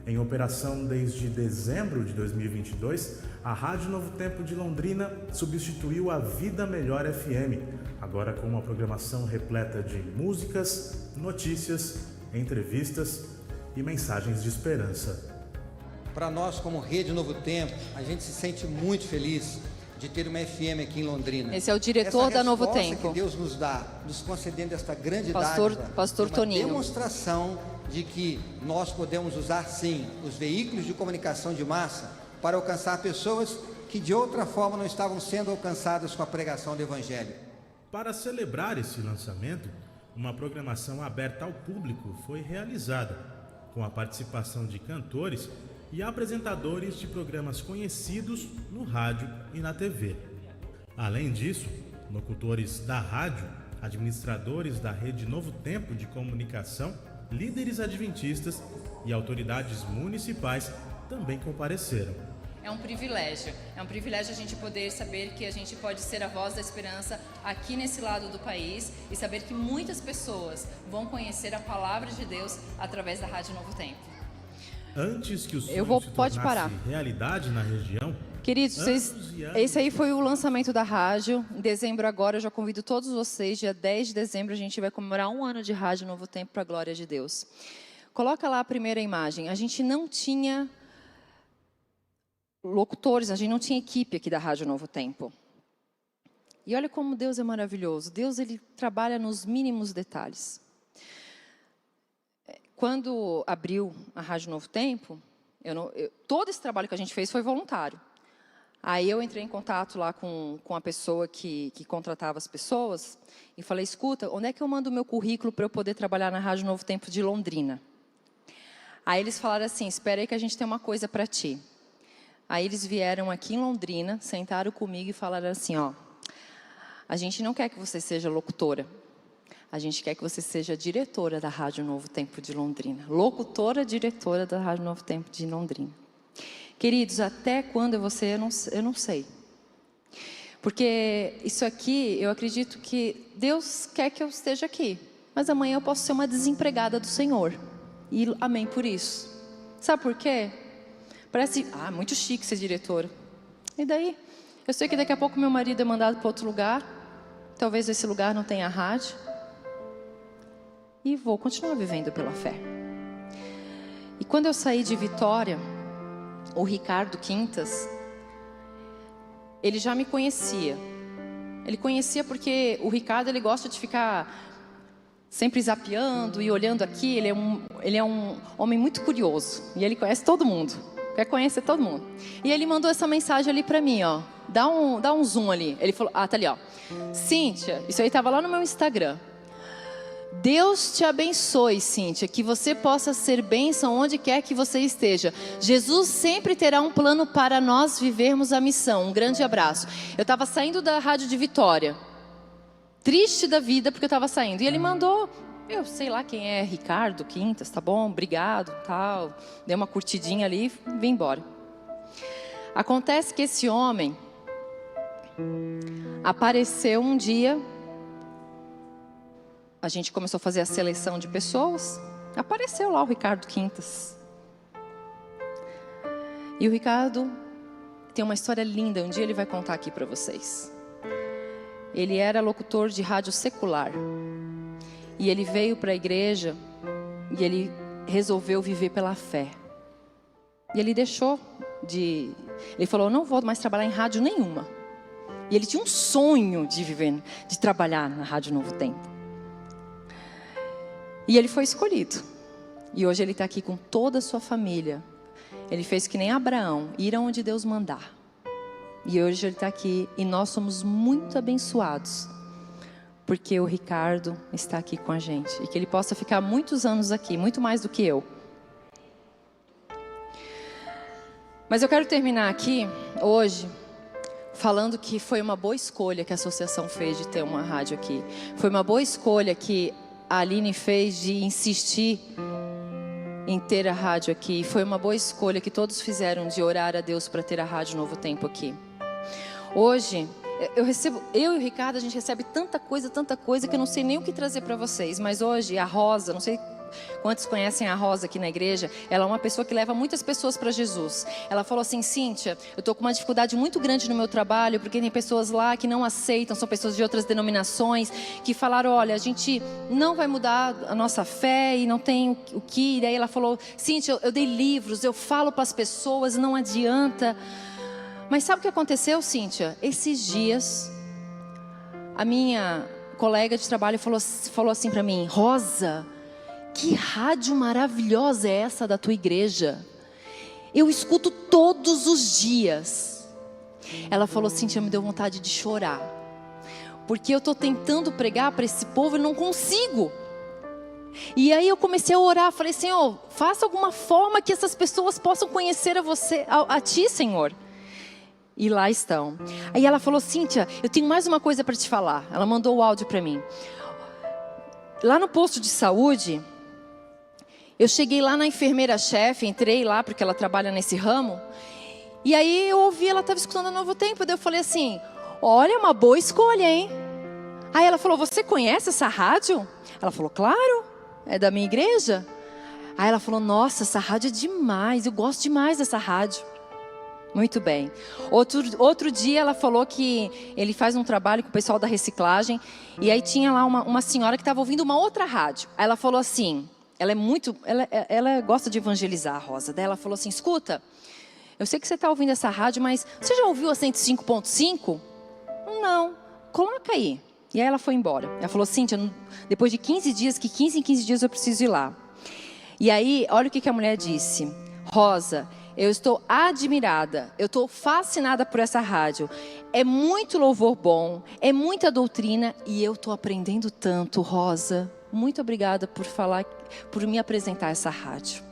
Em operação desde dezembro de 2022, a Rádio Novo Tempo de Londrina substituiu a Vida Melhor FM, agora com uma programação repleta de músicas, notícias, entrevistas e mensagens de esperança. Para nós, como Rede Novo Tempo, a gente se sente muito feliz de ter uma FM aqui em Londrina. Esse é o diretor da Novo Tempo. Que Deus nos dá, nos concedendo esta grande Pastor Toninho. Demonstração de que nós podemos usar, sim, os veículos de comunicação de massa para alcançar pessoas que de outra forma não estavam sendo alcançadas com a pregação do Evangelho. Para celebrar esse lançamento, uma programação aberta ao público foi realizada, com a participação de cantores e apresentadores de programas conhecidos no rádio e na TV. Além disso, locutores da rádio, administradores da Rede Novo Tempo de Comunicação, líderes adventistas e autoridades municipais também compareceram. É um privilégio a gente poder saber que a gente pode ser a voz da esperança aqui nesse lado do país e saber que muitas pessoas vão conhecer a palavra de Deus através da Rádio Novo Tempo. Antes que o sonho se tornasse realidade na região... Queridos, esse aí foi o lançamento da rádio. Em dezembro agora, eu já convido todos vocês, dia 10 de dezembro, a gente vai comemorar 1 ano de Rádio Novo Tempo para a glória de Deus. Coloca lá a primeira imagem. A gente não tinha locutores, a gente não tinha equipe aqui da Rádio Novo Tempo. E olha como Deus é maravilhoso. Deus, ele trabalha nos mínimos detalhes. Quando abriu a Rádio Novo Tempo, todo esse trabalho que a gente fez foi voluntário. Aí eu entrei em contato lá com a pessoa que contratava as pessoas e falei, escuta, onde é que eu mando o meu currículo para eu poder trabalhar na Rádio Novo Tempo de Londrina? Aí eles falaram assim, espera aí que a gente tem uma coisa para ti. Aí eles vieram aqui em Londrina, sentaram comigo e falaram assim, ó, a gente não quer que você seja locutora. A gente quer que você seja diretora da Rádio Novo Tempo de Londrina. Locutora, diretora da Rádio Novo Tempo de Londrina. Queridos, até quando eu vou ser, eu não sei. Porque isso aqui, eu acredito que Deus quer que eu esteja aqui. Mas amanhã eu posso ser uma desempregada do Senhor. E amém por isso. Sabe por quê? Parece, muito chique ser diretora. E daí? Eu sei que daqui a pouco meu marido é mandado para outro lugar. Talvez esse lugar não tenha rádio. E vou continuar vivendo pela fé. E quando eu saí de Vitória, o Ricardo Quintas, ele já me conhecia. Ele conhecia porque o Ricardo, ele gosta de ficar sempre zapeando e olhando aqui. Ele é um homem muito curioso. E ele conhece todo mundo. Quer conhecer todo mundo. E ele mandou essa mensagem ali para mim, ó. Dá um zoom ali. Ele falou, tá ali, ó. Cíntia, isso aí estava lá no meu Instagram. Deus te abençoe, Cíntia, que você possa ser bênção onde quer que você esteja. Jesus sempre terá um plano para nós vivermos a missão. Um grande abraço. Eu estava saindo da rádio de Vitória. triste da vida porque eu estava saindo. E ele mandou, eu sei lá quem é, Ricardo Quintas, tá bom, obrigado, tal. Dei uma curtidinha ali e vim embora. Acontece que esse homem apareceu um dia, a gente começou a fazer a seleção de pessoas, apareceu lá o Ricardo Quintas. E o Ricardo tem uma história linda, um dia ele vai contar aqui para vocês. Ele era locutor de rádio secular. E ele veio para a igreja e ele resolveu viver pela fé. E ele deixou de... Ele falou, não vou mais trabalhar em rádio nenhuma. E ele tinha um sonho de viver, de trabalhar na Rádio Novo Tempo. E ele foi escolhido. E hoje ele está aqui com toda a sua família. Ele fez que nem Abraão, ir aonde Deus mandar. E hoje ele está aqui e nós somos muito abençoados. Porque o Ricardo está aqui com a gente. E que ele possa ficar muitos anos aqui, muito mais do que eu. Mas eu quero terminar aqui, hoje, falando que foi uma boa escolha que a associação fez de ter uma rádio aqui. Foi uma boa escolha que a Aline fez de insistir em ter a rádio aqui. Foi uma boa escolha que todos fizeram de orar a Deus para ter a Rádio Novo Tempo aqui. Hoje, eu e o Ricardo, a gente recebe tanta coisa que eu não sei nem o que trazer para vocês. Mas hoje, a Rosa, não sei quantos conhecem a Rosa aqui na igreja, ela é uma pessoa que leva muitas pessoas para Jesus. Ela falou assim, Cíntia, eu estou com uma dificuldade muito grande no meu trabalho, porque tem pessoas lá que não aceitam, são pessoas de outras denominações, que falaram, olha, a gente não vai mudar a nossa fé e não tem o que. E daí ela falou, Cíntia, eu dei livros, eu falo para as pessoas, não adianta. Mas sabe o que aconteceu, Cíntia? Esses dias, a minha colega de trabalho falou assim para mim, Rosa, que rádio maravilhosa é essa da tua igreja? Eu escuto todos os dias. Ela falou, Cíntia, me deu vontade de chorar. Porque eu estou tentando pregar para esse povo e não consigo. E aí eu comecei a orar, falei, Senhor, faça alguma forma que essas pessoas possam conhecer a Ti, Senhor. E lá estão. Aí ela falou, Cíntia, eu tenho mais uma coisa para te falar. Ela mandou o áudio para mim. Lá no posto de saúde, eu cheguei lá na enfermeira-chefe, entrei lá porque ela trabalha nesse ramo. E aí eu ouvi, ela estava escutando a Novo Tempo. Daí eu falei assim, olha, uma boa escolha, hein? Aí ela falou, você conhece essa rádio? Ela falou, claro, é da minha igreja. Aí ela falou, nossa, essa rádio é demais, eu gosto demais dessa rádio. Muito bem. Outro dia ela falou que ele faz um trabalho com o pessoal da reciclagem. E aí tinha lá uma senhora que estava ouvindo uma outra rádio. Aí ela falou assim, ela gosta de evangelizar, a Rosa. Daí ela falou assim, escuta, eu sei que você está ouvindo essa rádio, mas você já ouviu a 105.5? Não, coloca aí. E aí ela foi embora. Ela falou, Cíntia, depois de 15 dias, que 15 em 15 dias eu preciso ir lá. E aí, olha o que a mulher disse. Rosa, eu estou admirada, eu estou fascinada por essa rádio. É muito louvor bom, é muita doutrina e eu estou aprendendo tanto, Rosa. Muito obrigada por me apresentar essa rádio.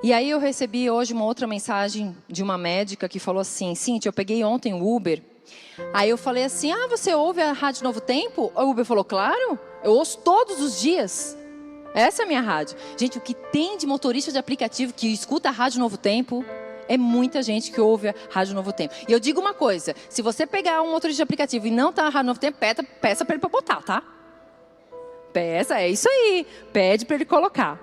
E aí eu recebi hoje uma outra mensagem de uma médica que falou assim, Cíntia, eu peguei ontem o Uber. Aí eu falei assim, você ouve a Rádio Novo Tempo? O Uber falou, claro, eu ouço todos os dias. Essa é a minha rádio. Gente, o que tem de motorista de aplicativo que escuta a Rádio Novo Tempo, é muita gente que ouve a Rádio Novo Tempo. E eu digo uma coisa, se você pegar um motorista de aplicativo e não tá na Rádio Novo Tempo, peça para ele para botar, tá? Peça, é isso aí. Pede para ele colocar.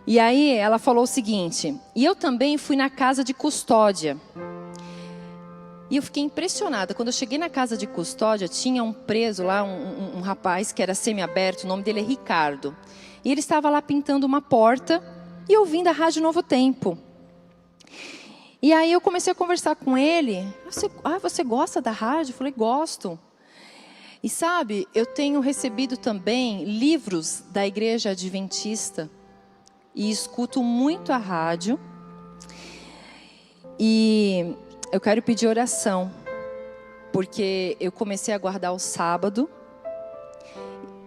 E aí ela falou o seguinte, e eu também fui na casa de custódia. E eu fiquei impressionada. Quando eu cheguei na casa de custódia, tinha um preso lá, um rapaz que era semi-aberto, o nome dele é Ricardo. E ele estava lá pintando uma porta e ouvindo a Rádio Novo Tempo. E aí eu comecei a conversar com ele. Você gosta da rádio? Eu falei, gosto. E sabe, eu tenho recebido também livros da Igreja Adventista. E escuto muito a rádio. E eu quero pedir oração, porque eu comecei a guardar o sábado,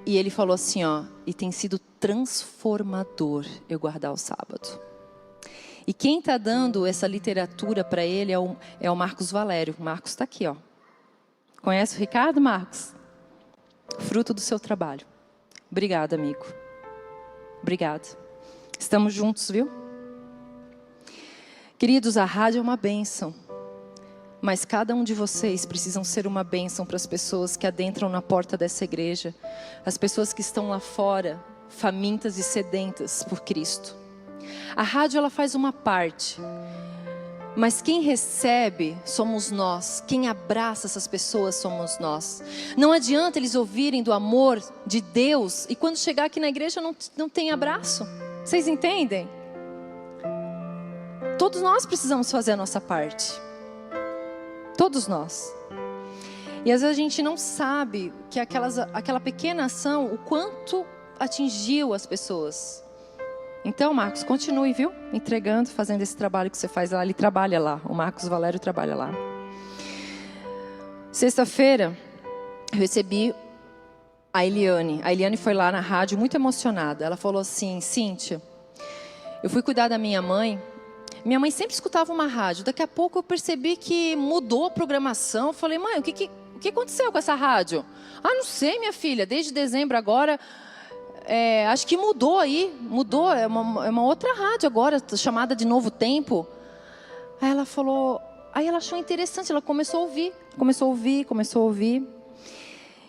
e ele falou assim, e tem sido transformador eu guardar o sábado. E quem está dando essa literatura para ele é o Marcos Valério. O Marcos está aqui, Conhece o Ricardo, Marcos? Fruto do seu trabalho. Obrigada, amigo. Obrigada. Estamos juntos, viu? Queridos, a rádio é uma bênção. Mas cada um de vocês precisam ser uma bênção para as pessoas que adentram na porta dessa igreja. As pessoas que estão lá fora, famintas e sedentas por Cristo. A rádio, ela faz uma parte. Mas quem recebe somos nós. Quem abraça essas pessoas somos nós. Não adianta eles ouvirem do amor de Deus e quando chegar aqui na igreja não tem abraço. Vocês entendem? Todos nós precisamos fazer a nossa parte. Todos nós. E às vezes a gente não sabe que aquela pequena ação, o quanto atingiu as pessoas. Então, Marcos, continue, viu? Entregando, fazendo esse trabalho que você faz lá. Ele trabalha lá. O Marcos Valério trabalha lá. Sexta-feira, eu recebi a Eliane. A Eliane foi lá na rádio muito emocionada. Ela falou assim: Cíntia, eu fui cuidar da minha mãe. Minha mãe sempre escutava uma rádio. Daqui a pouco eu percebi que mudou a programação. Eu falei: mãe, o que aconteceu com essa rádio? Ah, não sei, minha filha. Desde dezembro agora... acho que mudou aí, é uma outra rádio agora, chamada de Novo Tempo. Aí ela falou, aí ela achou interessante, ela começou a ouvir.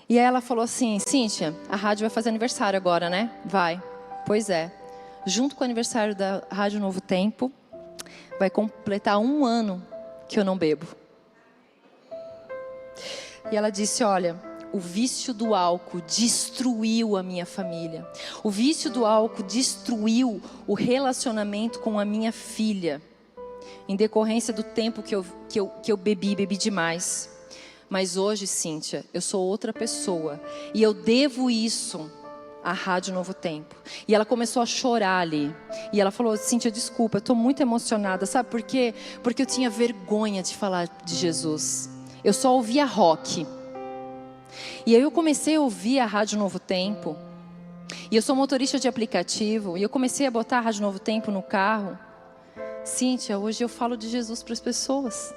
E aí ela falou assim: Cíntia, a rádio vai fazer aniversário agora, né? Vai. Pois é. Junto com o aniversário da Rádio Novo Tempo, vai completar 1 ano que eu não bebo. E ela disse: olha, o vício do álcool destruiu a minha família. O vício do álcool destruiu o relacionamento com a minha filha. Em decorrência do tempo que eu bebi demais. Mas hoje, Cíntia, eu sou outra pessoa. E eu devo isso à Rádio Novo Tempo. E ela começou a chorar ali. E ela falou: Cíntia, desculpa, eu estou muito emocionada. Sabe por quê? Porque eu tinha vergonha de falar de Jesus. Eu só ouvia rock. E aí eu comecei a ouvir a Rádio Novo Tempo. E eu sou motorista de aplicativo. E eu comecei a botar a Rádio Novo Tempo no carro. Cíntia, hoje eu falo de Jesus para as pessoas.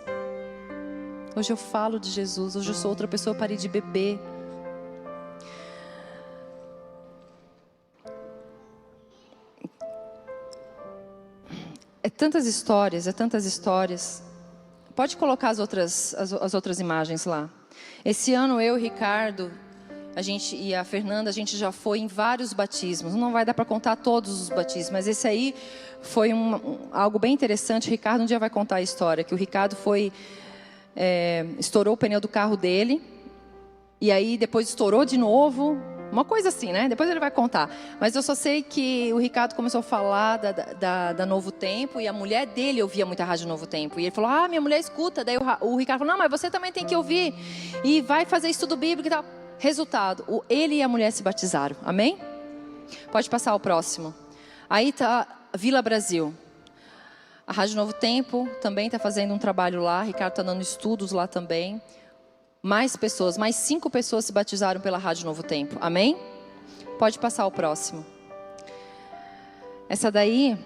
Hoje eu falo de Jesus. Hoje eu sou outra pessoa, eu parei de beber. É tantas histórias. Pode colocar as outras imagens lá. Esse ano eu, o Ricardo, e a Fernanda, a gente já foi em vários batismos. Não vai dar para contar todos os batismos, mas esse aí foi algo bem interessante. O Ricardo um dia vai contar a história, que o Ricardo estourou o pneu do carro dele, e aí depois estourou de novo, uma coisa assim, né? Depois ele vai contar. Mas eu só sei que o Ricardo começou a falar da Novo Tempo, e a mulher dele ouvia muito a Rádio Novo Tempo. E ele falou: minha mulher escuta. Daí o Ricardo falou: não, mas você também tem que ouvir. E vai fazer estudo bíblico e tal. Resultado, ele e a mulher se batizaram. Amém? Pode passar o próximo. Aí está Vila Brasil. A Rádio Novo Tempo também está fazendo um trabalho lá. Ricardo está dando estudos lá também. Mais 5 pessoas se batizaram pela Rádio Novo Tempo. Amém? Pode passar o próximo. Essa daí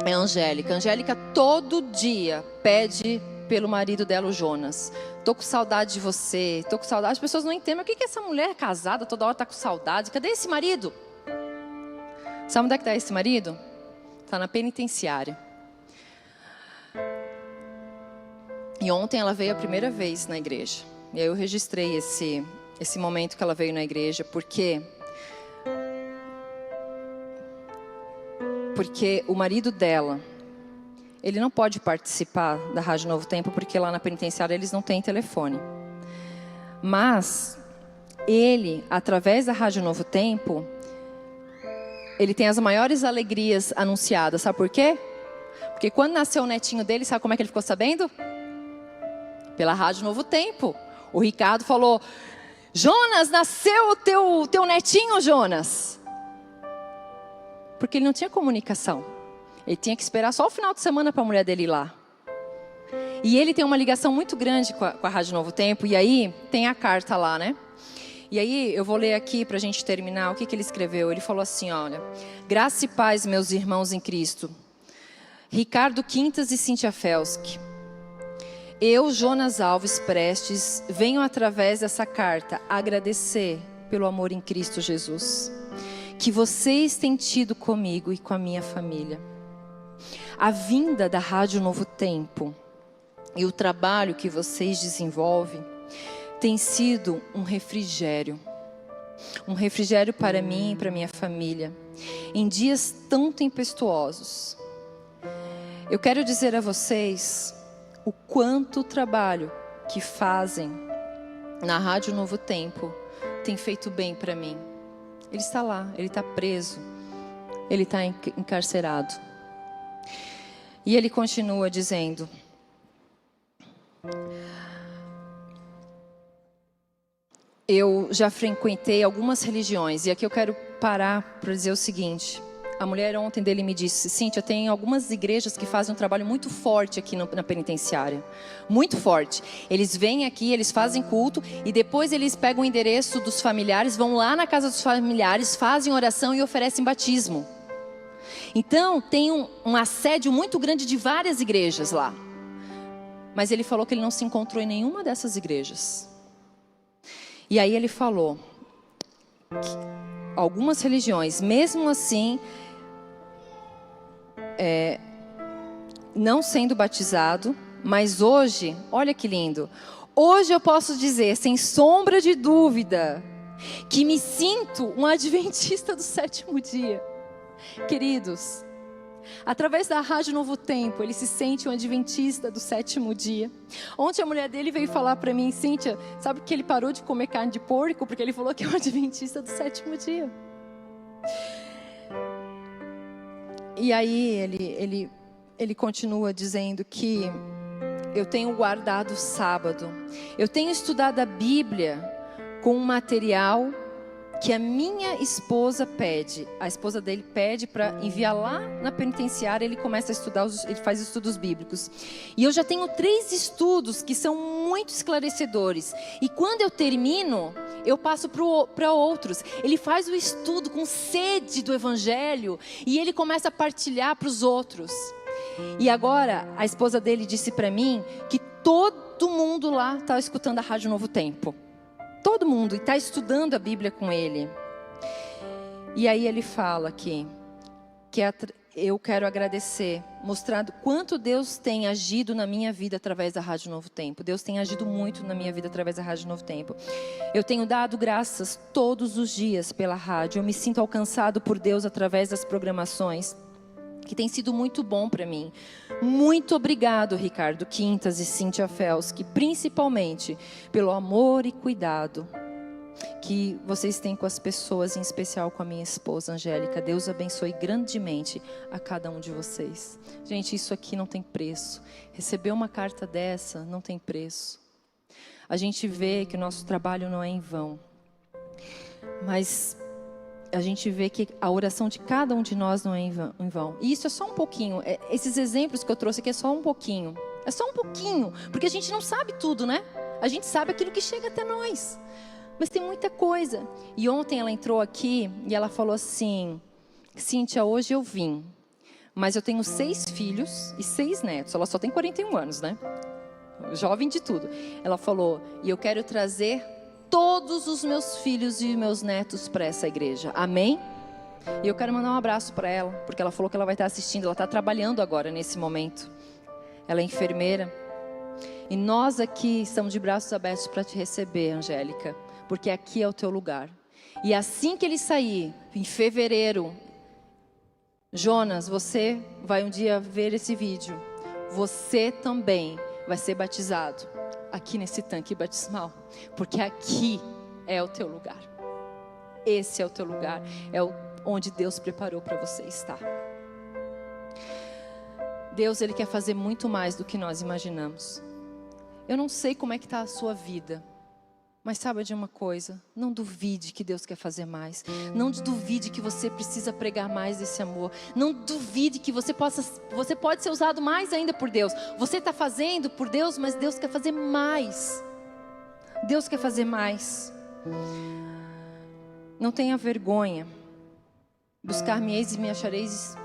é a Angélica. A Angélica todo dia pede pelo marido dela, o Jonas. Tô com saudade de você, tô com saudade. As pessoas não entendem. Mas o que essa mulher casada toda hora tá com saudade? Cadê esse marido? Sabe onde é que está esse marido? Está na penitenciária. E ontem ela veio a primeira vez na igreja. E aí eu registrei esse momento que ela veio na igreja. Porque o marido dela, ele não pode participar da Rádio Novo Tempo, porque lá na penitenciária eles não têm telefone. Mas ele, através da Rádio Novo Tempo, ele tem as maiores alegrias anunciadas. Sabe por quê? Porque quando nasceu o netinho dele, sabe como é que ele ficou sabendo? Pela Rádio Novo Tempo. O Ricardo falou: Jonas, nasceu o teu netinho, Jonas. Porque ele não tinha comunicação. Ele tinha que esperar só o final de semana para a mulher dele ir lá. E ele tem uma ligação muito grande com a Rádio Novo Tempo. E aí tem a carta lá, né? E aí eu vou ler aqui para a gente terminar o que ele escreveu. Ele falou assim: olha, graça e paz, meus irmãos em Cristo. Ricardo Quintas e Cíntia Felski. Eu, Jonas Alves Prestes, venho através dessa carta agradecer pelo amor em Cristo Jesus que vocês têm tido comigo e com a minha família. A vinda da Rádio Novo Tempo e o trabalho que vocês desenvolvem tem sido um refrigério para mim e para minha família, em dias tão tempestuosos. Eu quero dizer a vocês o quanto o trabalho que fazem na Rádio Novo Tempo tem feito bem para mim. Ele está lá, ele está preso, ele está encarcerado. E ele continua dizendo: eu já frequentei algumas religiões, e aqui eu quero parar para dizer o seguinte. A mulher ontem dele me disse: Cíntia, tem algumas igrejas que fazem um trabalho muito forte aqui na penitenciária. Muito forte. Eles vêm aqui, eles fazem culto, e depois eles pegam o endereço dos familiares, vão lá na casa dos familiares, fazem oração e oferecem batismo. Então, tem um assédio muito grande de várias igrejas lá. Mas ele falou que ele não se encontrou em nenhuma dessas igrejas. E aí ele falou que algumas religiões, mesmo assim, não sendo batizado, mas hoje, olha que lindo, hoje eu posso dizer, sem sombra de dúvida, que me sinto um adventista do 7º dia. Queridos, através da Rádio Novo Tempo, ele se sente um adventista do 7º dia. Ontem a mulher dele veio falar para mim: Cíntia, sabe que ele parou de comer carne de porco porque ele falou que é um adventista do 7º dia. E aí ele continua dizendo que eu tenho guardado o sábado, eu tenho estudado a Bíblia com um material que a minha esposa pede. A esposa dele pede para enviar lá na penitenciária. Ele começa a estudar, ele faz estudos bíblicos. E eu já tenho 3 estudos que são muito esclarecedores. E quando eu termino, eu passo para outros. Ele faz o estudo com sede do Evangelho e ele começa a partilhar para os outros. E agora, a esposa dele disse para mim que todo mundo lá está escutando a Rádio Novo Tempo. Todo mundo, e está estudando a Bíblia com ele. E aí ele fala aqui, que eu quero agradecer, mostrando quanto Deus tem agido na minha vida através da Rádio Novo Tempo. Deus tem agido muito na minha vida através da Rádio Novo Tempo. Eu tenho dado graças todos os dias pela rádio. Eu me sinto alcançado por Deus através das programações, que tem sido muito bom para mim. Muito obrigado, Ricardo Quintas e Cíntia Felsky, principalmente pelo amor e cuidado que vocês têm com as pessoas, em especial com a minha esposa Angélica. Deus abençoe grandemente a cada um de vocês. Gente, isso aqui não tem preço. Receber uma carta dessa não tem preço. A gente vê que o nosso trabalho não é em vão, mas a gente vê que a oração de cada um de nós não é em vão. E isso é só um pouquinho. Esses exemplos que eu trouxe aqui é só um pouquinho. É só um pouquinho, porque a gente não sabe tudo, né? A gente sabe aquilo que chega até nós. Mas tem muita coisa. E ontem ela entrou aqui e ela falou assim: Cíntia, hoje eu vim, mas eu tenho 6 filhos e 6 netos. Ela só tem 41 anos, né? Jovem de tudo. Ela falou: e eu quero trazer todos os meus filhos e meus netos para essa igreja. Amém? E eu quero mandar um abraço para ela, porque ela falou que ela vai estar assistindo. Ela está trabalhando agora, nesse momento. Ela é enfermeira. E nós aqui estamos de braços abertos para te receber, Angélica, porque aqui é o teu lugar. E assim que ele sair, em fevereiro, Jonas, você vai um dia ver esse vídeo. Você também vai ser batizado aqui nesse tanque batismal, porque aqui é o teu lugar. Esse é o teu lugar, é onde Deus preparou para você estar. Deus, Ele quer fazer muito mais do que nós imaginamos. Eu não sei como é que está a sua vida, mas sabe de uma coisa, não duvide que Deus quer fazer mais. Não duvide que você precisa pregar mais desse amor. Não duvide que você pode ser usado mais ainda por Deus. Você está fazendo por Deus, mas Deus quer fazer mais. Deus quer fazer mais. Não tenha vergonha. Buscar-me-eis e me achareis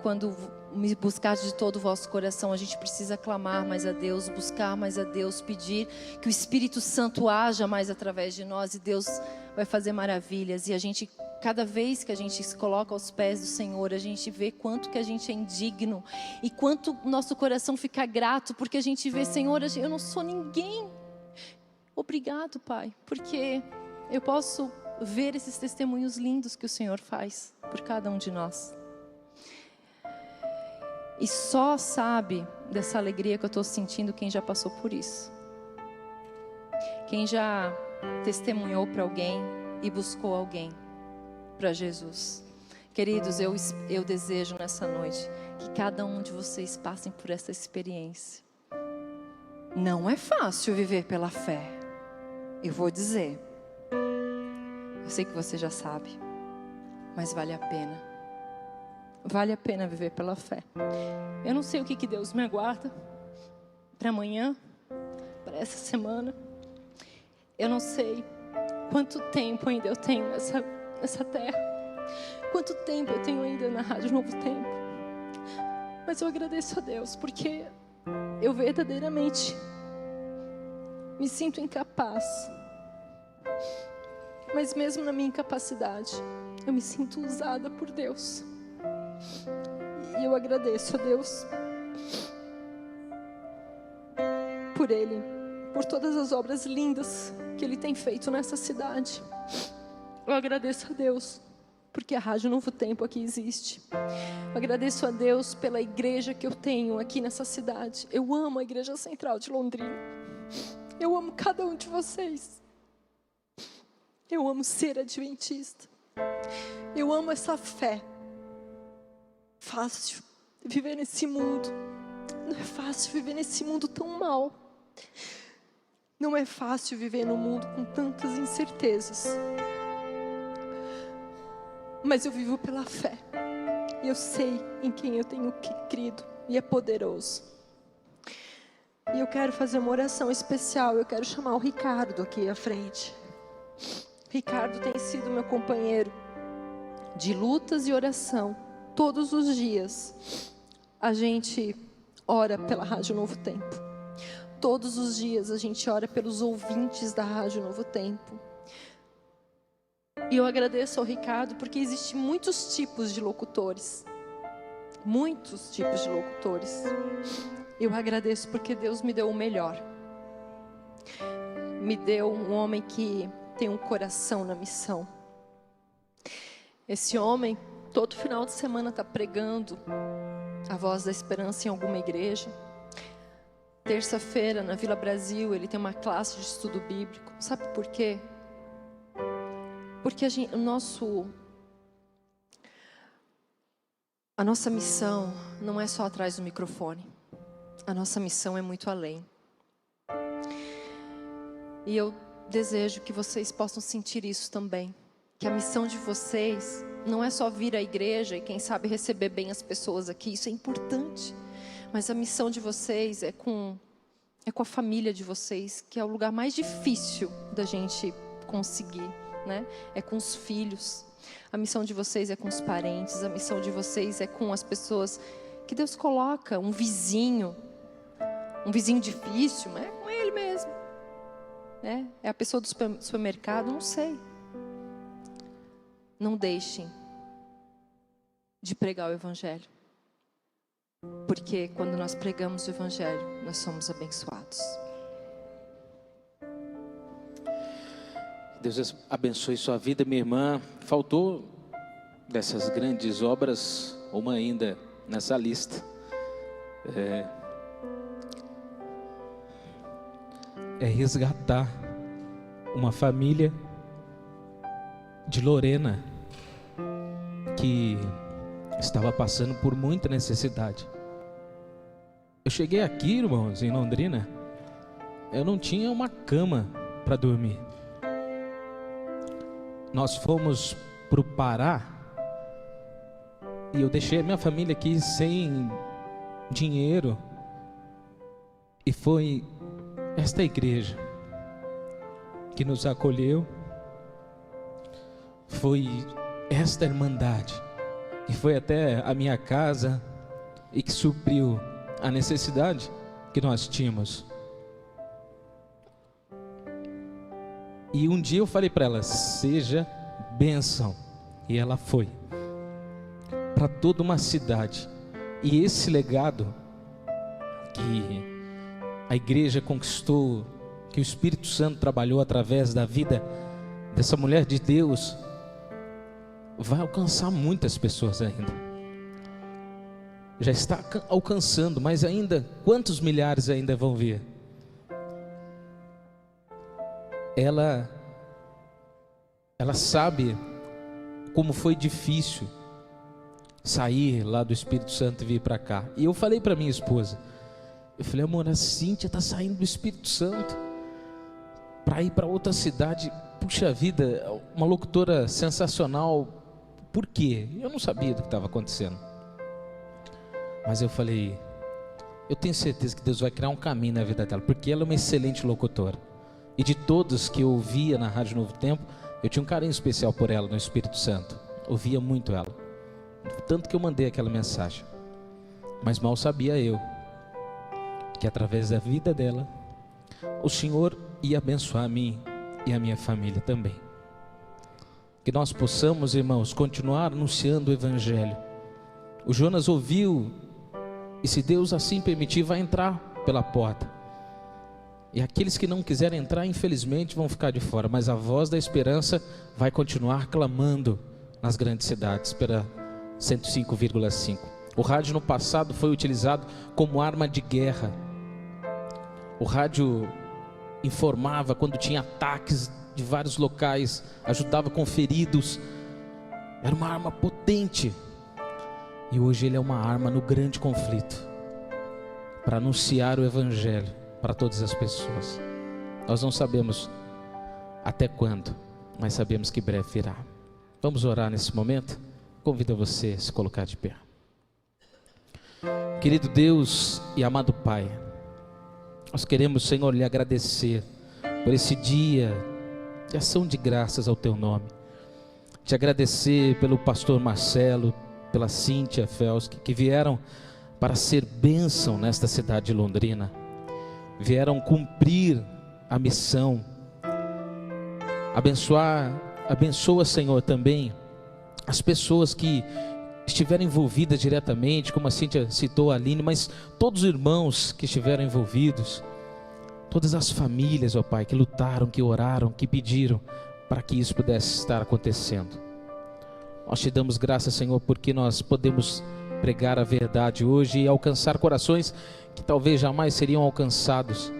quando me buscar de todo o vosso coração. A gente precisa clamar mais a Deus, buscar mais a Deus, pedir que o Espírito Santo haja mais através de nós, e Deus vai fazer maravilhas. E a gente, cada vez que a gente se coloca aos pés do Senhor, a gente vê quanto que a gente é indigno e quanto nosso coração fica grato, porque a gente vê, Senhor, eu não sou ninguém. Obrigado, Pai, porque eu posso ver esses testemunhos lindos que o Senhor faz por cada um de nós. E só sabe dessa alegria que eu estou sentindo quem já passou por isso. Quem já testemunhou para alguém e buscou alguém para Jesus. Queridos, eu desejo nessa noite que cada um de vocês passem por essa experiência. Não é fácil viver pela fé. Eu vou dizer. Eu sei que você já sabe, mas vale a pena. Vale a pena viver pela fé. Eu não sei o que Deus me aguarda para amanhã, para essa semana. Eu não sei quanto tempo ainda eu tenho nessa terra. Quanto tempo eu tenho ainda na Rádio Novo Tempo. Mas eu agradeço a Deus, porque eu verdadeiramente me sinto incapaz. Mas mesmo na minha incapacidade, eu me sinto usada por Deus. E eu agradeço a Deus por Ele, por todas as obras lindas que Ele tem feito nessa cidade. Eu agradeço a Deus porque a Rádio Novo Tempo aqui existe. Eu agradeço a Deus pela igreja que eu tenho aqui nessa cidade. Eu amo a Igreja Central de Londrina. Eu amo cada um de vocês. Eu amo ser adventista. Eu amo essa fé. Fácil viver nesse mundo. Não é fácil viver nesse mundo tão mal. Não é fácil viver num mundo com tantas incertezas. Mas eu vivo pela fé. E eu sei em quem eu tenho crido. E é poderoso. E eu quero fazer uma oração especial. Eu quero chamar o Ricardo aqui à frente. Ricardo tem sido meu companheiro de lutas e oração. Todos os dias a gente ora pela Rádio Novo Tempo. Todos os dias a gente ora pelos ouvintes da Rádio Novo Tempo. E eu agradeço ao Ricardo porque existem muitos tipos de locutores. Muitos tipos de locutores. Eu agradeço porque Deus me deu o melhor. Me deu um homem que tem um coração na missão. Esse homem, todo final de semana, está pregando a voz da esperança em alguma igreja. Terça-feira, na Vila Brasil, ele tem uma classe de estudo bíblico. Sabe por quê? Porque a nossa missão não é só atrás do microfone. A nossa missão é muito além. E eu desejo que vocês possam sentir isso também. Que a missão de vocês não é só vir à igreja e quem sabe receber bem as pessoas aqui. Isso é importante. Mas a missão de vocês é com a família de vocês, que é o lugar mais difícil da gente conseguir, né? É com os filhos. A missão de vocês é com os parentes. A missão de vocês é com as pessoas que Deus coloca. Um vizinho difícil, é com ele mesmo. É a pessoa do supermercado, não sei. Não deixem de pregar o Evangelho. Porque quando nós pregamos o Evangelho, nós somos abençoados. Deus abençoe sua vida, minha irmã. Faltou dessas grandes obras uma ainda nessa lista. É resgatar uma família de Lorena que estava passando por muita necessidade. Eu cheguei aqui, irmãos, em Londrina, eu não tinha uma cama para dormir. Nós fomos para o Pará e eu deixei a minha família aqui sem dinheiro, e foi esta igreja que nos acolheu, foi esta irmandade que foi até a minha casa e que supriu a necessidade que nós tínhamos. E um dia eu falei para ela: seja bênção. E ela foi para toda uma cidade. E esse legado que a igreja conquistou, que o Espírito Santo trabalhou através da vida dessa mulher de Deus, vai alcançar muitas pessoas ainda. Já está alcançando, mas ainda, quantos milhares ainda vão vir? Ela sabe como foi difícil sair lá do Espírito Santo e vir para cá. E eu falei para minha esposa, eu falei: amor, a Cíntia está saindo do Espírito Santo para ir para outra cidade. Puxa vida, uma locutora sensacional. Por quê? Eu não sabia do que estava acontecendo. Mas eu falei: eu tenho certeza que Deus vai criar um caminho na vida dela, porque ela é uma excelente locutora. E de todos que eu ouvia na Rádio Novo Tempo, eu tinha um carinho especial por ela no Espírito Santo. Ouvia muito ela, tanto que eu mandei aquela mensagem. Mas mal sabia eu que através da vida dela, o Senhor ia abençoar a mim e a minha família também. Que nós possamos, irmãos, continuar anunciando o Evangelho. O Jonas ouviu, e se Deus assim permitir, vai entrar pela porta. E aqueles que não quiserem entrar, infelizmente, vão ficar de fora. Mas a voz da esperança vai continuar clamando nas grandes cidades, pela 105,5. O rádio no passado foi utilizado como arma de guerra. O rádio informava quando tinha ataques de vários locais, ajudava com feridos. Era uma arma potente. E hoje ele é uma arma no grande conflito, para anunciar o Evangelho para todas as pessoas. Nós não sabemos até quando, mas sabemos que breve virá. Vamos orar nesse momento? Convido você a se colocar de pé. Querido Deus e amado Pai, nós queremos, Senhor, lhe agradecer por esse dia de ação de graças ao Teu nome. Te agradecer pelo pastor Marcelo, pela Cíntia Felski, que vieram para ser bênção nesta cidade de Londrina. Vieram cumprir a missão. Abençoa, Senhor, também as pessoas que estiveram envolvidas diretamente, como a Cíntia citou, a Aline, mas todos os irmãos que estiveram envolvidos, todas as famílias, ó Pai, que lutaram, que oraram, que pediram para que isso pudesse estar acontecendo. Nós te damos graças, Senhor, porque nós podemos pregar a verdade hoje e alcançar corações que talvez jamais seriam alcançados.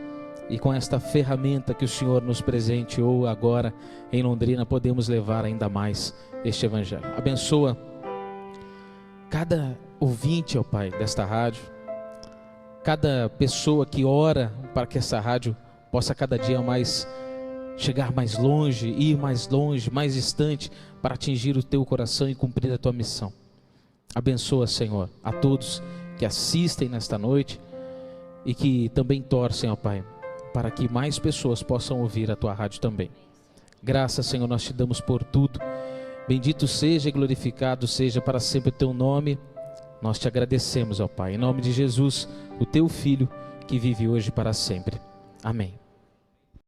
E com esta ferramenta que o Senhor nos presenteou agora em Londrina, podemos levar ainda mais este Evangelho. Abençoa cada ouvinte, ó Pai, desta rádio, cada pessoa que ora para que essa rádio possa cada dia mais chegar mais longe, ir mais longe, mais distante, para atingir o teu coração e cumprir a tua missão. Abençoa, Senhor, a todos que assistem nesta noite e que também torcem, ó Pai, para que mais pessoas possam ouvir a tua rádio também. Graças, Senhor, nós te damos por tudo. Bendito seja e glorificado seja para sempre o teu nome. Nós te agradecemos, ó Pai, em nome de Jesus, o teu Filho, que vive hoje para sempre. Amém.